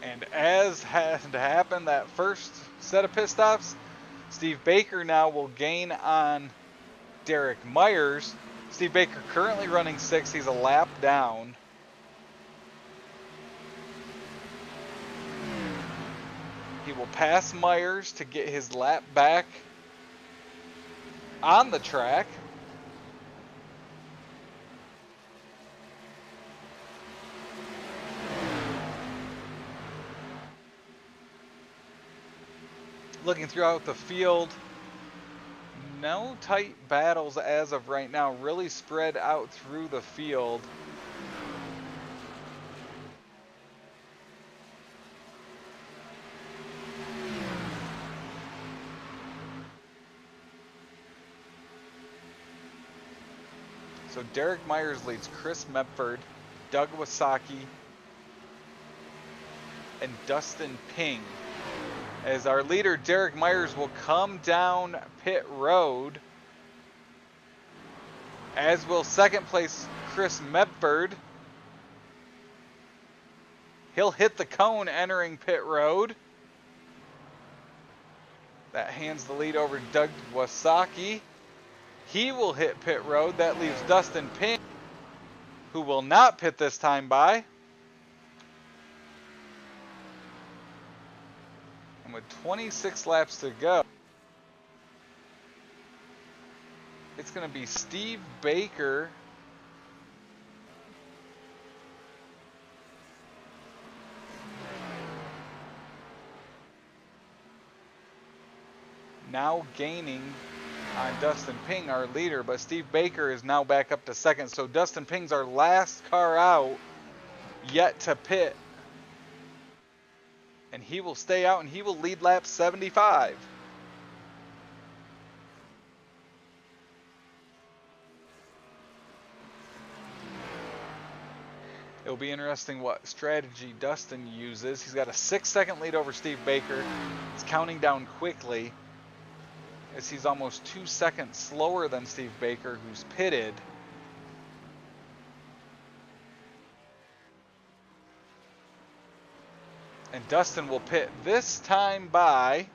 And as had happened that first set of pit stops, Steve Baker now will gain on Derek Myers. Steve Baker currently running 6th. He's a lap down. He will pass Myers to get his lap back on the track. Looking throughout the field, no tight battles as of right now, really spread out through the field. So Derek Myers leads Chris Mepford, Doug Wasaki, and Dustin Ping. As our leader, Derek Myers, will come down pit road, as will second place Chris Mepford. He'll hit the cone entering pit road. That hands the lead over to Doug Wasaki. He will hit pit road. That leaves Dustin Ping, who will not pit this time by. And with 26 laps to go, it's going to be Steve Baker now gaining on Dustin Ping, our leader, but Steve Baker is now back up to second. So Dustin Ping's our last car out yet to pit. And he will stay out and he will lead lap 75. It'll be interesting what strategy Dustin uses. He's got a 6-second lead over Steve Baker. He's counting down quickly, as he's almost 2 seconds slower than Steve Baker, who's pitted. And Dustin will pit this time by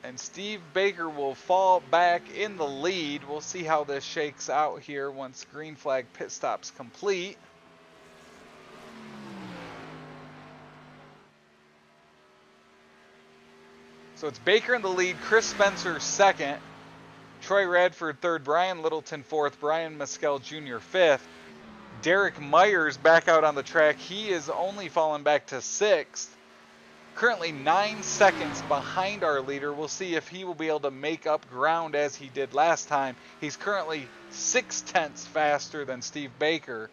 and Steve Baker will fall back in the lead. We'll see how this shakes out here once green flag pit stops complete. So it's Baker in the lead, Chris Spencer second, Troy Radford third, Brian Littleton fourth, Brian Mescal Jr. fifth. Derek Myers back out on the track. He is only fallen back to sixth. Currently 9 seconds behind our leader. We'll see if he will be able to make up ground as he did last time. He's currently 0.6 faster than Steve Baker.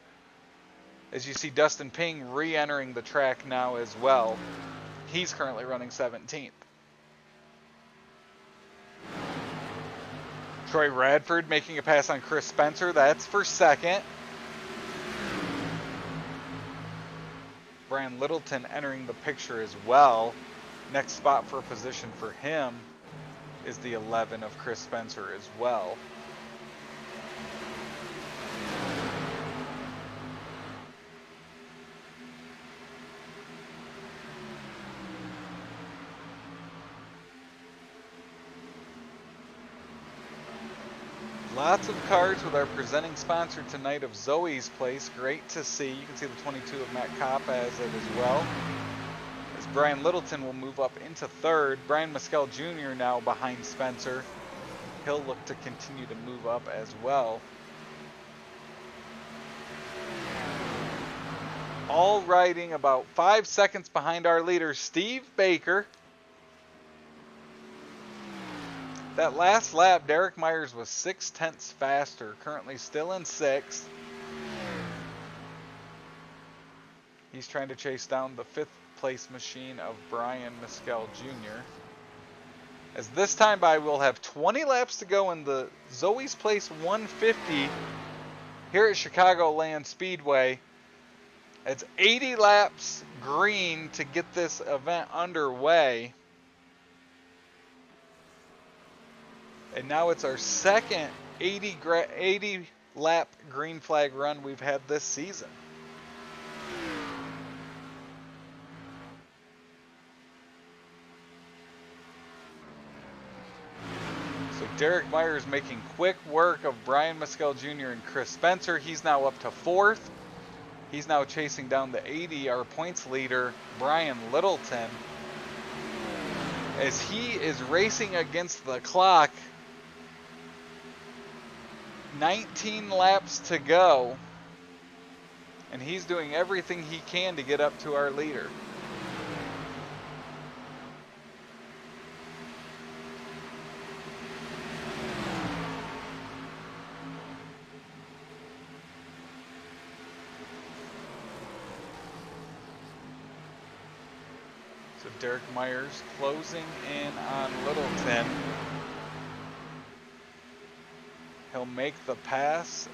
As you see Dustin Ping re-entering the track now as well. He's currently running 17th. Troy Radford making a pass on Chris Spencer. That's for second. Brian Littleton entering the picture as well. Next spot for a position for him is the 11 of Chris Spencer as well. Lots of cars with our presenting sponsor tonight of Zoey's Place. Great to see. You can see the 22 of Matt Kopp as it as well. As Brian Littleton will move up into third. Brian Mescal Jr. now behind Spencer. He'll look to continue to move up as well. All riding about 5 seconds behind our leader, Steve Baker. That last lap, Derek Myers was 0.6 faster, currently still in 6th. He's trying to chase down the 5th place machine of Brian Mescal Jr. As this time by, we'll have 20 laps to go in the Zoey's Place 150 here at Chicagoland Speedway. It's 80 laps green to get this event underway. And now it's our second 80 lap green flag run we've had this season. So Derek Myers making quick work of Brian Mescal Jr. and Chris Spencer. He's now up to 4th. He's now chasing down the 80, our points leader, Brian Littleton. As he is racing against the clock, 19 laps to go, and he's doing everything he can to get up to our leader. So Derek Myers closing in on Littleton. He'll make the pass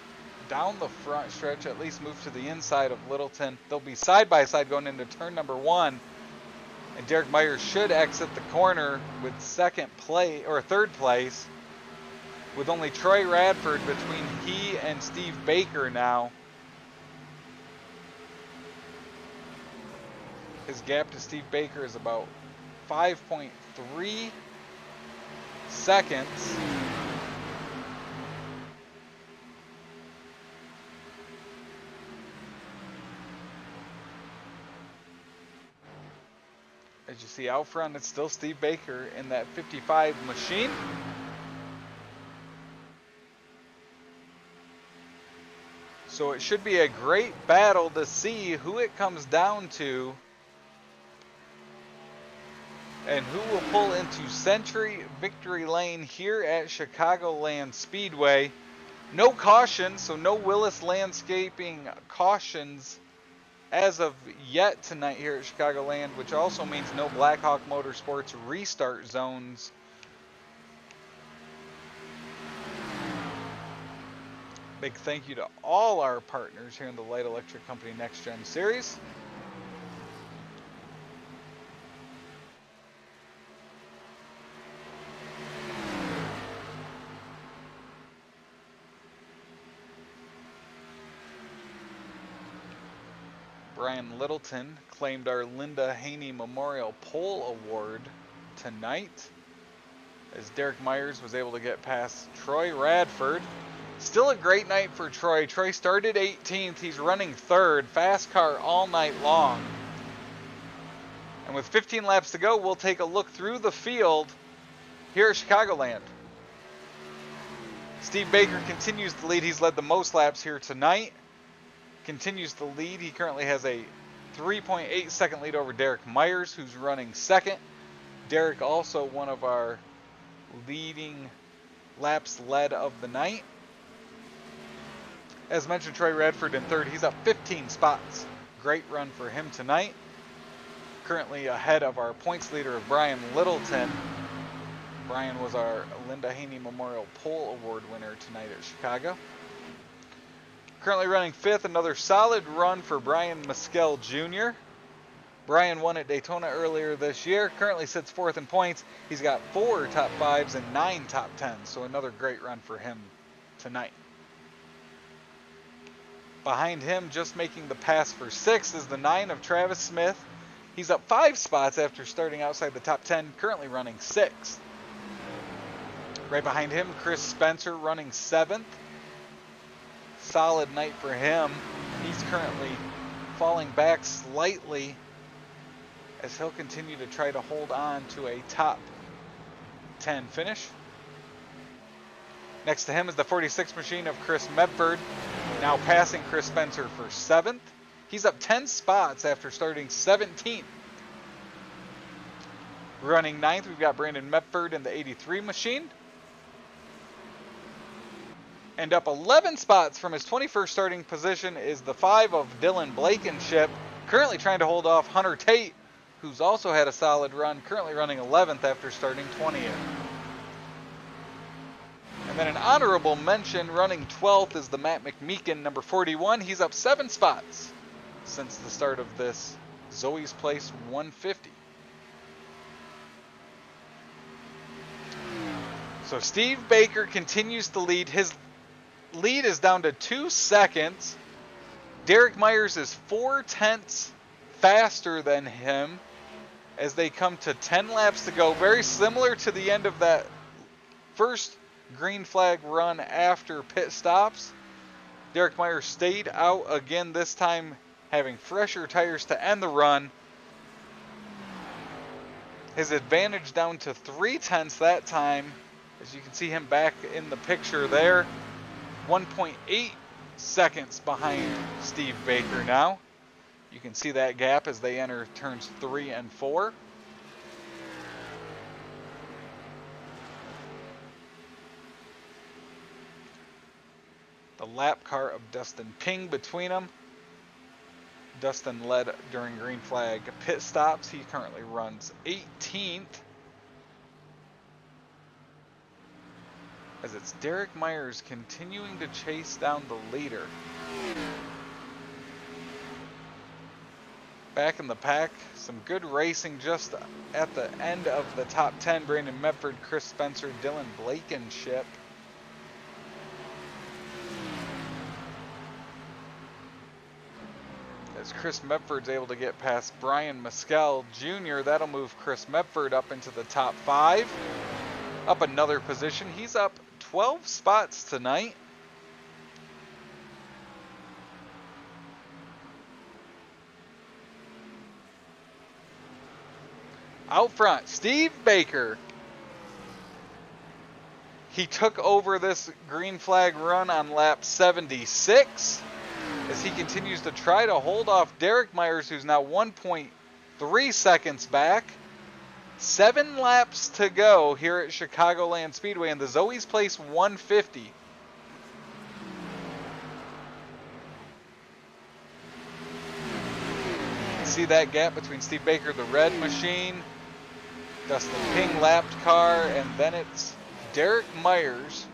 down the front stretch, at least move to the inside of Littleton. They'll be side by side going into turn number 1. And Derek Myers should exit the corner with 3rd place, with only Troy Radford between he and Steve Baker now. His gap to Steve Baker is about 5.3 seconds. As you see out front, it's still Steve Baker in that 55 machine. So it should be a great battle to see who it comes down to and who will pull into Century Victory Lane here at Chicagoland Speedway. No caution, so no Willis Landscaping cautions as of yet tonight here at Chicagoland, which also means no Blackhawk Motorsports restart zones. Big thank you to all our partners here in the Light Electric Company NextGen Series. Brian Littleton claimed our Linda Haney Memorial Pole Award tonight, as Derek Myers was able to get past Troy Radford. Still a great night for Troy. Troy started 18th. He's running 3rd. Fast car all night long. And with 15 laps to go, we'll take a look through the field here at Chicagoland. Steve Baker continues to lead. He's led the most laps here tonight. Continues to lead. He currently has a 3.8 second lead over Derek Myers, who's running second. Derek also one of our leading laps led of the night. As mentioned, Trey Radford in third. He's up 15 spots. Great run for him tonight. Currently ahead of our points leader of Brian Littleton. Brian was our Linda Haney Memorial Pole Award winner tonight at Chicago. Currently running fifth, another solid run for Brian Mescal Jr. Brian won at Daytona earlier this year. Currently sits fourth in points. He's got 4 top 5s and 9 top 10s, so another great run for him tonight. Behind him, just making the pass for 6th, is the 9 of Travis Smith. He's up 5 spots after starting outside the top 10, currently running 6th. Right behind him, Chris Spencer running 7th. Solid night for him. He's currently falling back slightly as he'll continue to try to hold on to a top 10 finish. Next to him is the 46 machine of Chris Medford, now passing Chris Spencer for 7th. He's up 10 spots after starting 17th. Running 9th, we've got Brandon Medford in the 83 machine. And up 11 spots from his 21st starting position is the 5 of Dylan Blankenship, currently trying to hold off Hunter Tate, who's also had a solid run, currently running 11th after starting 20th. And then an honorable mention, running 12th, is the Matt McMeekin, number 41. He's up 7 spots since the start of this Zoey's Place 150. So Steve Baker continues to lead. His lead is down to 2 seconds. Derek Myers is 4/10 faster than him as they come to 10 laps to go. Very similar to the end of that first green flag run after pit stops. Derek Myers stayed out again, this time having fresher tires to end the run. His advantage down to 3/10 that time. As you can see him back in the picture there. 1.8 seconds behind Steve Baker now. You can see that gap as they enter turns 3 and 4. The lap car of Dustin Ping between them. Dustin led during green flag pit stops. He currently runs 18th. As it's Derek Myers continuing to chase down the leader. Back in the pack, some good racing just at the end of the top 10. Brandon Medford, Chris Spencer, Dylan Blankenship. As Chris Medford's able to get past Brian Mescal Jr., that'll move Chris Medford up into the top 5. Up another position. He's up 12 spots tonight. Out front, Steve Baker. He took over this green flag run on lap 76 as he continues to try to hold off Derek Myers, who's now 1.3 seconds back. 7 laps to go here at Chicagoland Speedway in the Zoey's Place 150. See that gap between Steve Baker, the red machine, Dustin Ping lapped car, and then it's Derek Myers.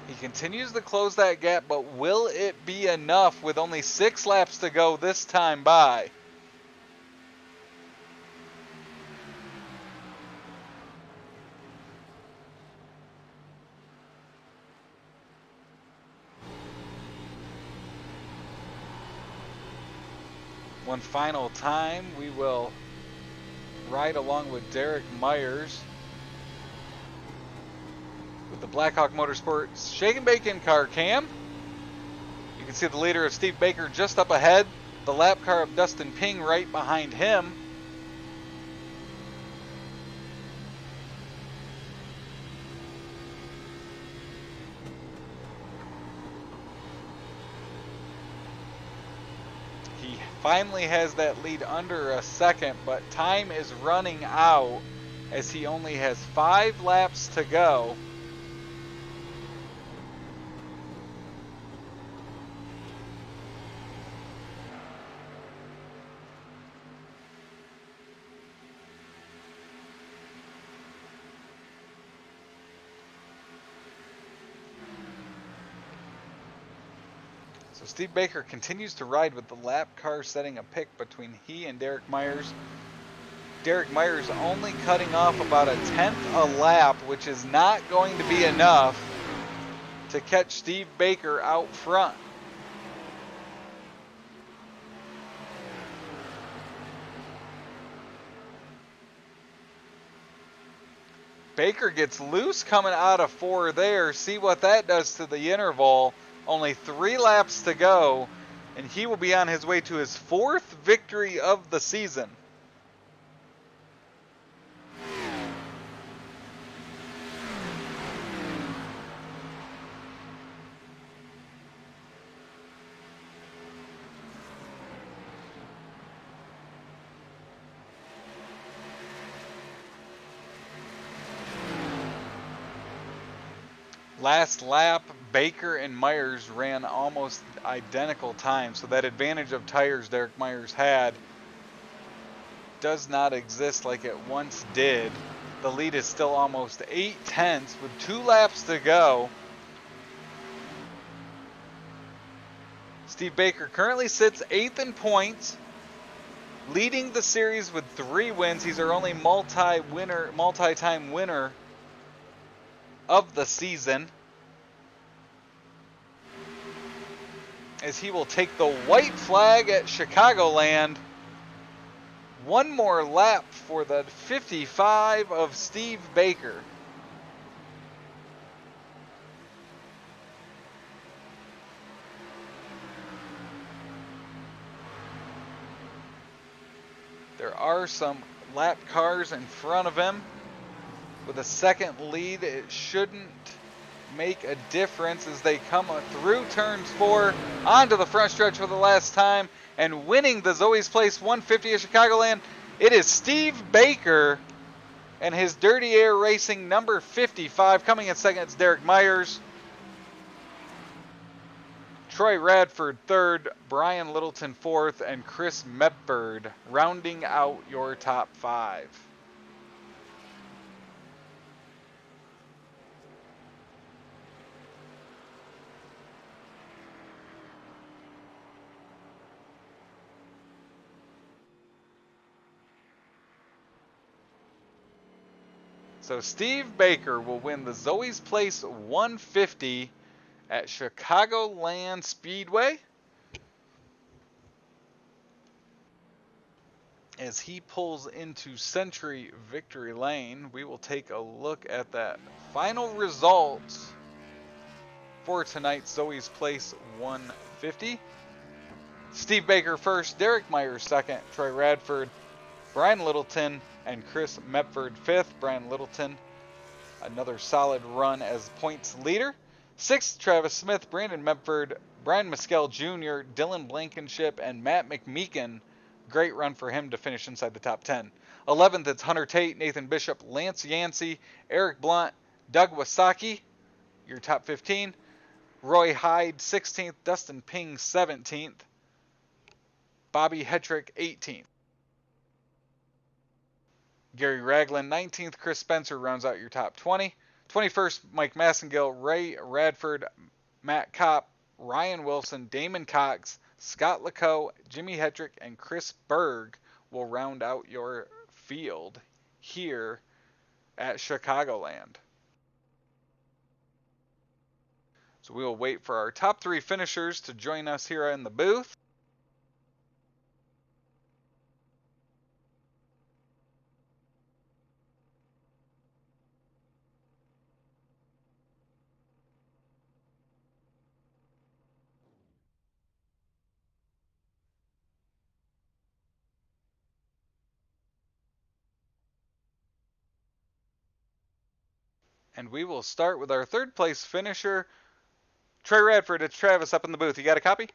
He continues to close that gap, but will it be enough with only 6 laps to go this time by? One final time, we will ride along with Derek Myers with the Blackhawk Motorsports Shake and Bake in-car cam. You can see the leader of Steve Baker just up ahead, the lap car of Dustin Ping right behind him. He finally has that lead under a second, but time is running out as he only has 5 laps to go. So Steve Baker continues to ride with the lap car setting a pick between he and Derek Myers. Derek Myers only cutting off about a tenth a lap, which is not going to be enough to catch Steve Baker out front. Baker gets loose coming out of 4 there. See what that does to the interval. Only 3 laps to go, and he will be on his way to his 4th victory of the season. Last lap, Baker and Myers ran almost identical times, so that advantage of tires Derek Myers had does not exist like it once did. The lead is still almost 8/10 with 2 laps to go. Steve Baker currently sits 8th in points, leading the series with 3 wins. He's our only multi-time winner of the season, as he will take the white flag at Chicagoland. One more lap for the 55 of Steve Baker. There are some lap cars in front of him. With a second lead, it shouldn't make a difference as they come through turns 4 onto the front stretch for the last time, and winning the Zoey's Place 150 at Chicagoland, it is Steve Baker and his Dirty Air Racing number 55. Coming in second, it's Derek Myers. Troy Radford 3rd, Brian Littleton 4th, and Chris Mepford rounding out your top 5. So Steve Baker will win the Zoey's Place 150 at Chicagoland Speedway. As he pulls into Century Victory Lane, we will take a look at that final results for tonight's Zoey's Place 150. Steve Baker first, Derek Myers second, Troy Radford, Brian Littleton, and Chris Mepford 5th. Brian Littleton, another solid run as points leader. 6th, Travis Smith, Brandon Mepford, Brian Mescal Jr., Dylan Blankenship, and Matt McMeekin. Great run for him to finish inside the top 10. 11th, it's Hunter Tate, Nathan Bishop, Lance Yancey, Eric Blunt, Doug Wasaki, your top 15. Roy Hyde, 16th, Dustin Ping, 17th, Bobby Hetrick, 18th. Gary Ragland, 19th. Chris Spencer rounds out your top 20. 21st, Mike Massengill, Ray Radford, Matt Kopp, Ryan Wilson, Damon Cox, Scott Lecoe, Jimmy Hetrick, and Chris Berg will round out your field here at Chicagoland. So we will wait for our top 3 finishers to join us here in the booth. And we will start with our 3rd place finisher, Trey Radford. It's Travis up in the booth. You got a copy?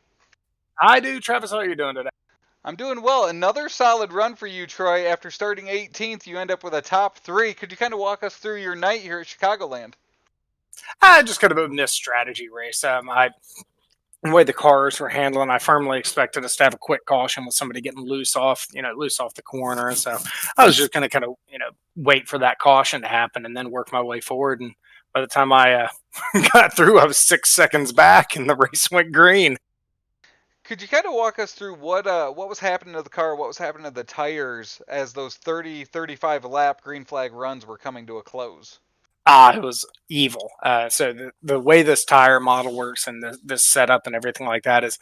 I do. Travis, how are you doing today? I'm doing well. Another solid run for you, Troy. After starting 18th, you end up with a top 3. Could you kind of walk us through your night here at Chicagoland? I just kind of a missed strategy race. The way the cars were handling, I firmly expected us to have a quick caution with somebody getting loose off the corner. And so I was just going to kind of, wait for that caution to happen and then work my way forward. And by the time I got through, I was 6 seconds back and the race went green. Could you kind of walk us through what was happening to the car, what was happening to the tires as those 30, 35 lap green flag runs were coming to a close? It was evil. So the way this tire model works and this setup and everything like that is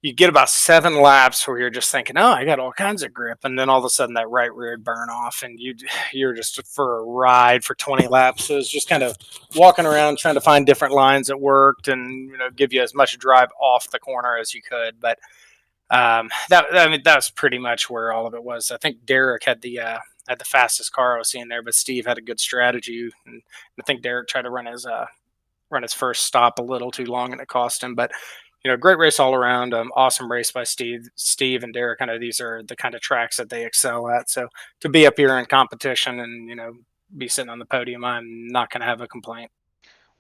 you get about 7 laps where you're just thinking, oh, I got all kinds of grip. And then all of a sudden that right rear would burn off and you're just for a ride for 20 laps. So it's just kind of walking around trying to find different lines that worked and, give you as much drive off the corner as you could. But that's pretty much where all of it was. I think Derek had the fastest car I was seeing there, but Steve had a good strategy. And I think Derek tried to run his first stop a little too long and it cost him. But great race all around. Awesome race by Steve and Derek. Kind of these are the kind of tracks that they excel at. So to be up here in competition and be sitting on the podium, I'm not going to have a complaint.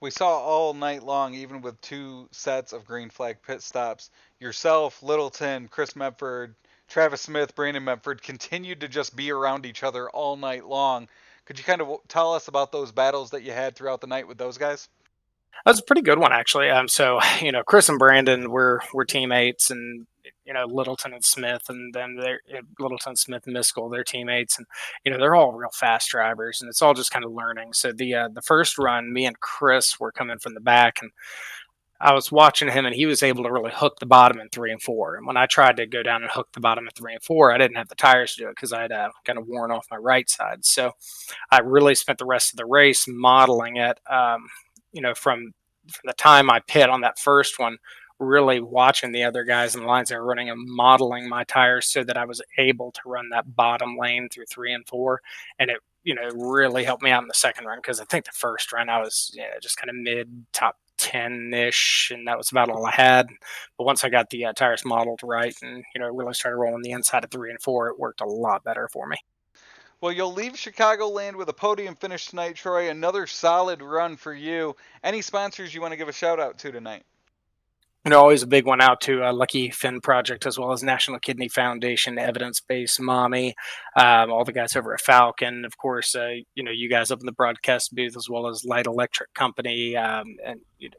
We saw all night long, even with 2 sets of green flag pit stops, yourself, Littleton, Chris Medford, Travis Smith, Brandon Medford continued to just be around each other all night long. Could you kind of tell us about those battles that you had throughout the night with those guys? That was a pretty good one, actually. So Chris and Brandon were teammates, and Littleton and Smith, and then Littleton, Smith, and Miskell, they're teammates, and they're all real fast drivers, and it's all just kind of learning. So the first run, me and Chris were coming from the back, and I was watching him, and he was able to really hook the bottom in 3 and 4. And when I tried to go down and hook the bottom in 3 and 4, I didn't have the tires to do it because I had kind of worn off my right side. So I really spent the rest of the race modeling it. From the time I pit on that first one, really watching the other guys in the lines they were running and modeling my tires so that I was able to run that bottom lane through 3 and 4. And it, really helped me out in the second run because I think the first run I was just kind of mid top 10-ish, and that was about all I had. But once I got the tires modeled right and, really started rolling the inside of 3 and 4, it worked a lot better for me. Well, you'll leave Chicagoland with a podium finish tonight, Troy. Another solid run for you. Any sponsors you want to give a shout out to tonight? Always a big one out to Lucky Finn Project, as well as National Kidney Foundation, Evidence Based Mommy, all the guys over at Falcon, of course, you guys up in the broadcast booth, as well as Light Electric Company, and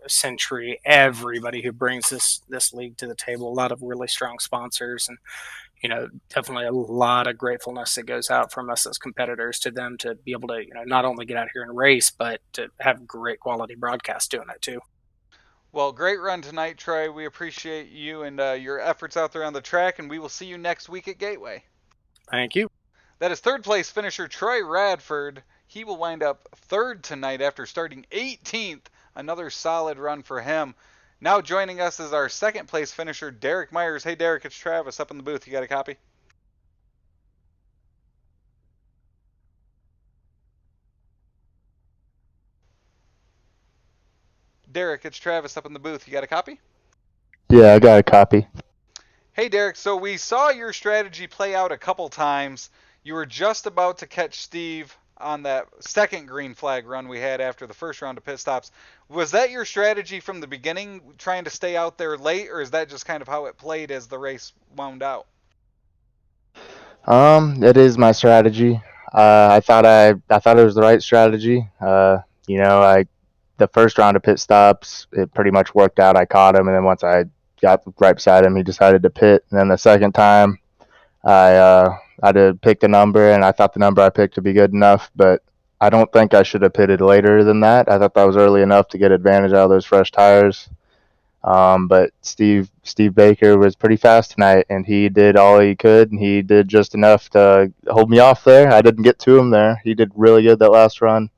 Century, everybody who brings this league to the table. A lot of really strong sponsors, and definitely a lot of gratefulness that goes out from us as competitors to them to be able to, not only get out here and race, but to have great quality broadcast doing it too. Well, great run tonight, Troy. We appreciate you and your efforts out there on the track, and we will see you next week at Gateway. Thank you. That is third place finisher Troy Radford. He will wind up third tonight after starting 18th. Another solid run for him. Now joining us is our second place finisher, Derek Myers. Hey, Derek, it's Travis up in the booth. You got a copy? Derek, it's Travis up in the booth. You got a copy? Yeah, I got a copy. Hey, Derek, so we saw your strategy play out a couple times. You were just about to catch Steve on that second green flag run we had after the first round of pit stops. Was that your strategy from the beginning, trying to stay out there late, or is that just kind of how it played as the race wound out? It is my strategy. I thought it was the right strategy. The first round of pit stops, it pretty much worked out. I caught him, and then once I got right beside him, he decided to pit. And then the second time, I had to pick the number, and I thought the number I picked would be good enough, but I don't think I should have pitted later than that. I thought that was early enough to get advantage out of those fresh tires. But Steve Baker was pretty fast tonight, and he did all he could, and he did just enough to hold me off there. I didn't get to him there. He did really good that last run,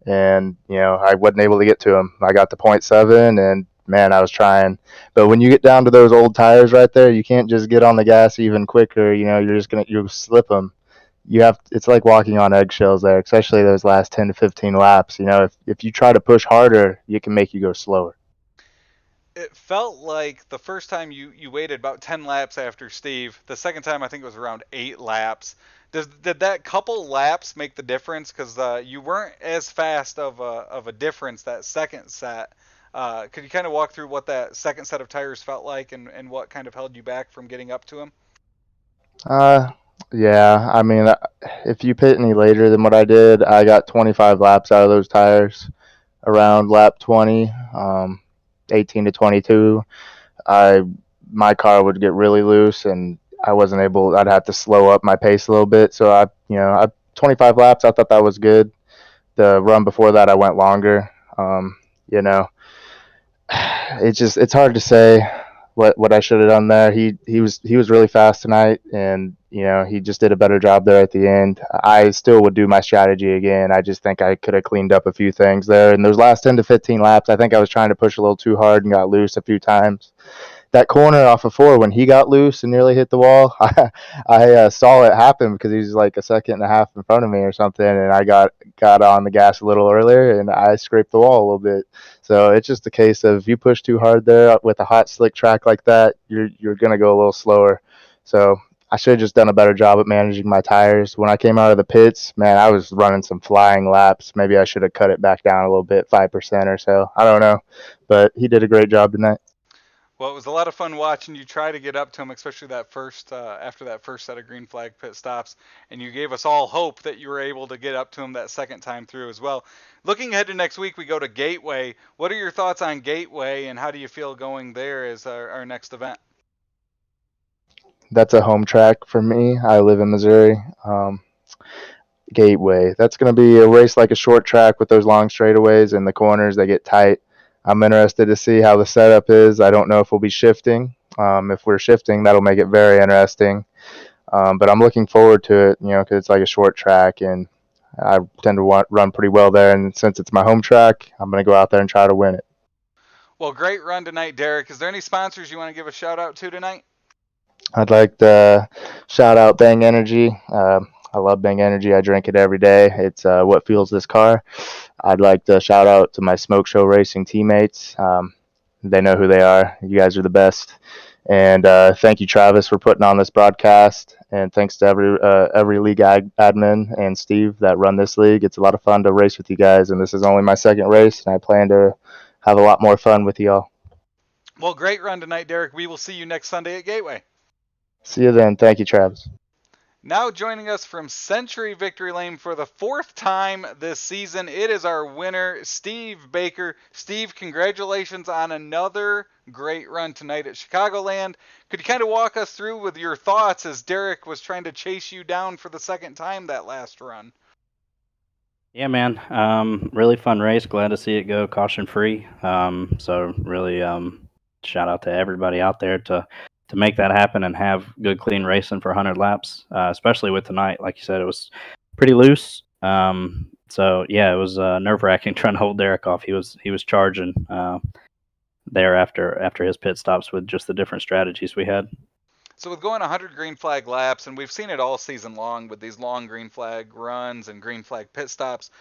and I wasn't able to get to him. I got to 0.7, and man, I was trying. But when you get down to those old tires right there, you can't just get on the gas even quicker. You'll slip them. It's like walking on eggshells there, especially those last 10 to 15 laps. If you try to push harder, it can make you go slower. it felt like the first time you waited about 10 laps after Steve. The second time I think it was around 8 laps. Did that couple laps make the difference? Because you weren't as fast of a difference that second set. Could you kind of walk through what that second set of tires felt like and what kind of held you back from getting up to him? Uh, yeah. I mean, if you pit any later than what I did, I got 25 laps out of those tires around lap 20, 18 to 22. I my car would get really loose, and I wasn't able. I'd have to slow up my pace a little bit. So 25 laps. I thought that was good. The run before that, I went longer. You know, it's hard to say what I should have done there. He was really fast tonight, and he just did a better job there at the end. I still would do my strategy again. I just think I could have cleaned up a few things there. In those last 10 to 15 laps, I think I was trying to push a little too hard and got loose a few times. That corner off of 4 when he got loose and nearly hit the wall, I saw it happen because he was like a second and a half in front of me or something, and I got on the gas a little earlier and I scraped the wall a little bit. So it's just a case of you push too hard there with a hot slick track like that, you're gonna go a little slower. So I should have just done a better job at managing my tires. When I came out of the pits, man, I was running some flying laps. Maybe I should have cut it back down a little bit, 5% or so. I don't know, but he did a great job tonight. Well, it was a lot of fun watching you try to get up to him, especially that first after that first set of green flag pit stops, and you gave us all hope that you were able to get up to him that second time through as well. Looking ahead to next week, we go to Gateway. What are your thoughts on Gateway, and how do you feel going there as our next event? That's a home track for me. I live in Missouri. Gateway. That's going to be a race like a short track with those long straightaways and the corners. They get tight. I'm interested to see how the setup is. I don't know if we'll be shifting. If we're shifting, that'll make it very interesting. But I'm looking forward to it, because it's like a short track, and I tend to run pretty well there. And since it's my home track, I'm going to go out there and try to win it. Well, great run tonight, Derek. Is there any sponsors you want to give a shout out to tonight? I'd like to shout out Bang Energy. I love Bang Energy. I drink it every day. It's what fuels this car. I'd like to shout out to my Smoke Show Racing teammates. They know who they are. You guys are the best. And thank you, Travis, for putting on this broadcast. And thanks to every league admin and Steve that run this league. It's a lot of fun to race with you guys. And this is only my second race, and I plan to have a lot more fun with you all. Well, great run tonight, Derek. We will see you next Sunday at Gateway. See you then. Thank you, Travis. Now joining us from Century Victory Lane for the 4th time this season, it is our winner, Steve Baker. Steve, congratulations on another great run tonight at Chicagoland. Could you kind of walk us through with your thoughts as Derek was trying to chase you down for the second time that last run? Yeah, man. Really fun race. Glad to see it go caution free. So really shout out to everybody out there to make that happen and have good, clean racing for 100 laps, especially with tonight. Like you said, it was pretty loose. So yeah, it was nerve-wracking trying to hold Derek off. He was charging there after his pit stops with just the different strategies we had. So with going 100 green flag laps, and we've seen it all season long with these long green flag runs and green flag pit stops,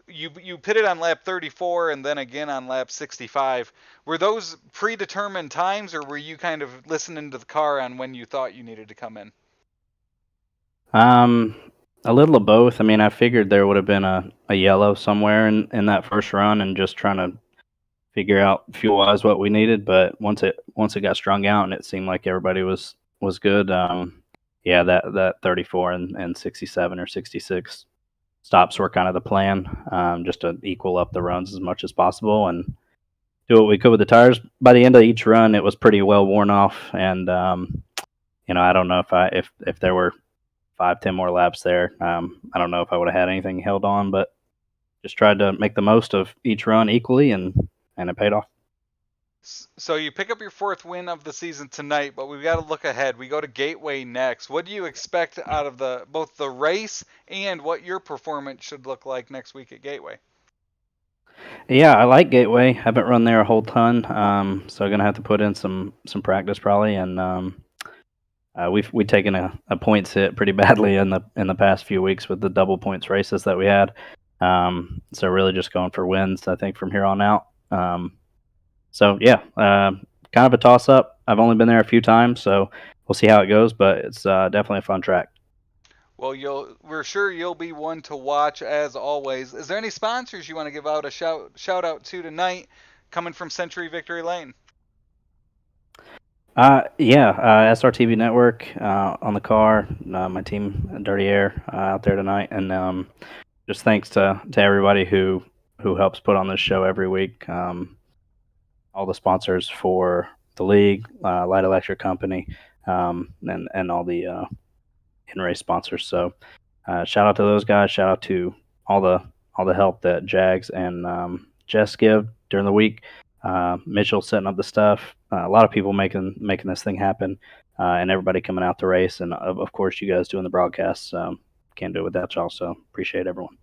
you pitted on lap 34 and then again on lap 65. Were those predetermined times, or were you kind of listening to the car on when you thought you needed to come in? A little of both. I mean, I figured there would have been a yellow somewhere in that first run, and just trying to figure out fuel-wise what we needed. But once it got strung out and it seemed like everybody was good, yeah, that 34 and 67 or 66 stops were kind of the plan, just to equal up the runs as much as possible and do what we could with the tires. By the end of each run, it was pretty well worn off, and I don't know if there were 5-10 more laps there. I don't know if I would have had anything held on, but just tried to make the most of each run equally, and it paid off. So you pick up your 4th win of the season tonight, but we've got to look ahead. We go to Gateway next. What do you expect out of both the race and what your performance should look like next week at Gateway? Yeah, I like Gateway. Haven't run there a whole ton, so I'm gonna have to put in some practice probably. And we've taken a points hit pretty badly in the past few weeks with the double points races that we had. So really just going for wins, I think, from here on out. So yeah, kind of a toss up. I've only been there a few times, so we'll see how it goes. But it's definitely a fun track. Well, we're sure you'll be one to watch as always. Is there any sponsors you want to give out a shout out to tonight, coming from Century Victory Lane? SRTV Network on the car, my team Dirty Air out there tonight, and just thanks to everybody who helps put on this show every week. All the sponsors for the league, Light Electric Company, and all the in-race sponsors. So shout out to those guys. Shout out to all the help that Jags and Jess give during the week. Mitchell setting up the stuff. A lot of people making this thing happen, and everybody coming out to race, and of course you guys doing the broadcasts. Can't do it without y'all. So appreciate everyone.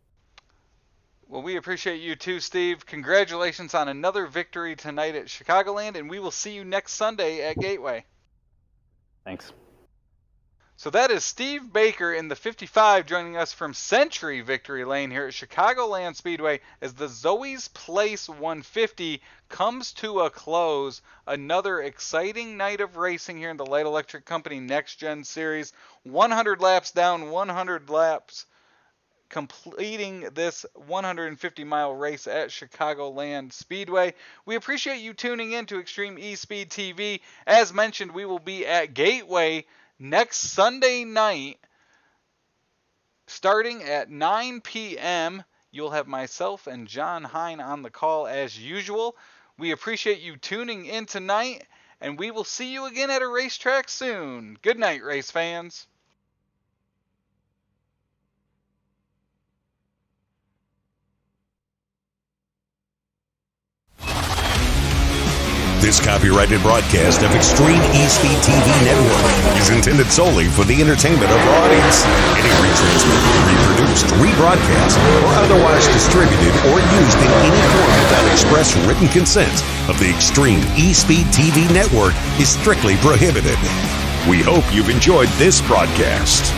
Well, we appreciate you too, Steve. Congratulations on another victory tonight at Chicagoland, and we will see you next Sunday at Gateway. Thanks. So that is Steve Baker in the 55 joining us from Century Victory Lane here at Chicagoland Speedway as the Zoey's Place 150 comes to a close. Another exciting night of racing here in the Light Electric Company NextGen Series. 100 laps down, 100 laps completing this 150-mile race at Chicagoland Speedway. We appreciate you tuning in to Extreme eSpeed TV. As mentioned, we will be at Gateway next Sunday night, starting at 9 p.m. You'll have myself and John Hine on the call as usual. We appreciate you tuning in tonight, and we will see you again at a racetrack soon. Good night, race fans. This copyrighted broadcast of Extreme eSpeed TV Network is intended solely for the entertainment of our audience. Any retransmitted, reproduced, rebroadcast, or otherwise distributed or used in any form without express written consent of the Extreme eSpeed TV Network is strictly prohibited. We hope you've enjoyed this broadcast.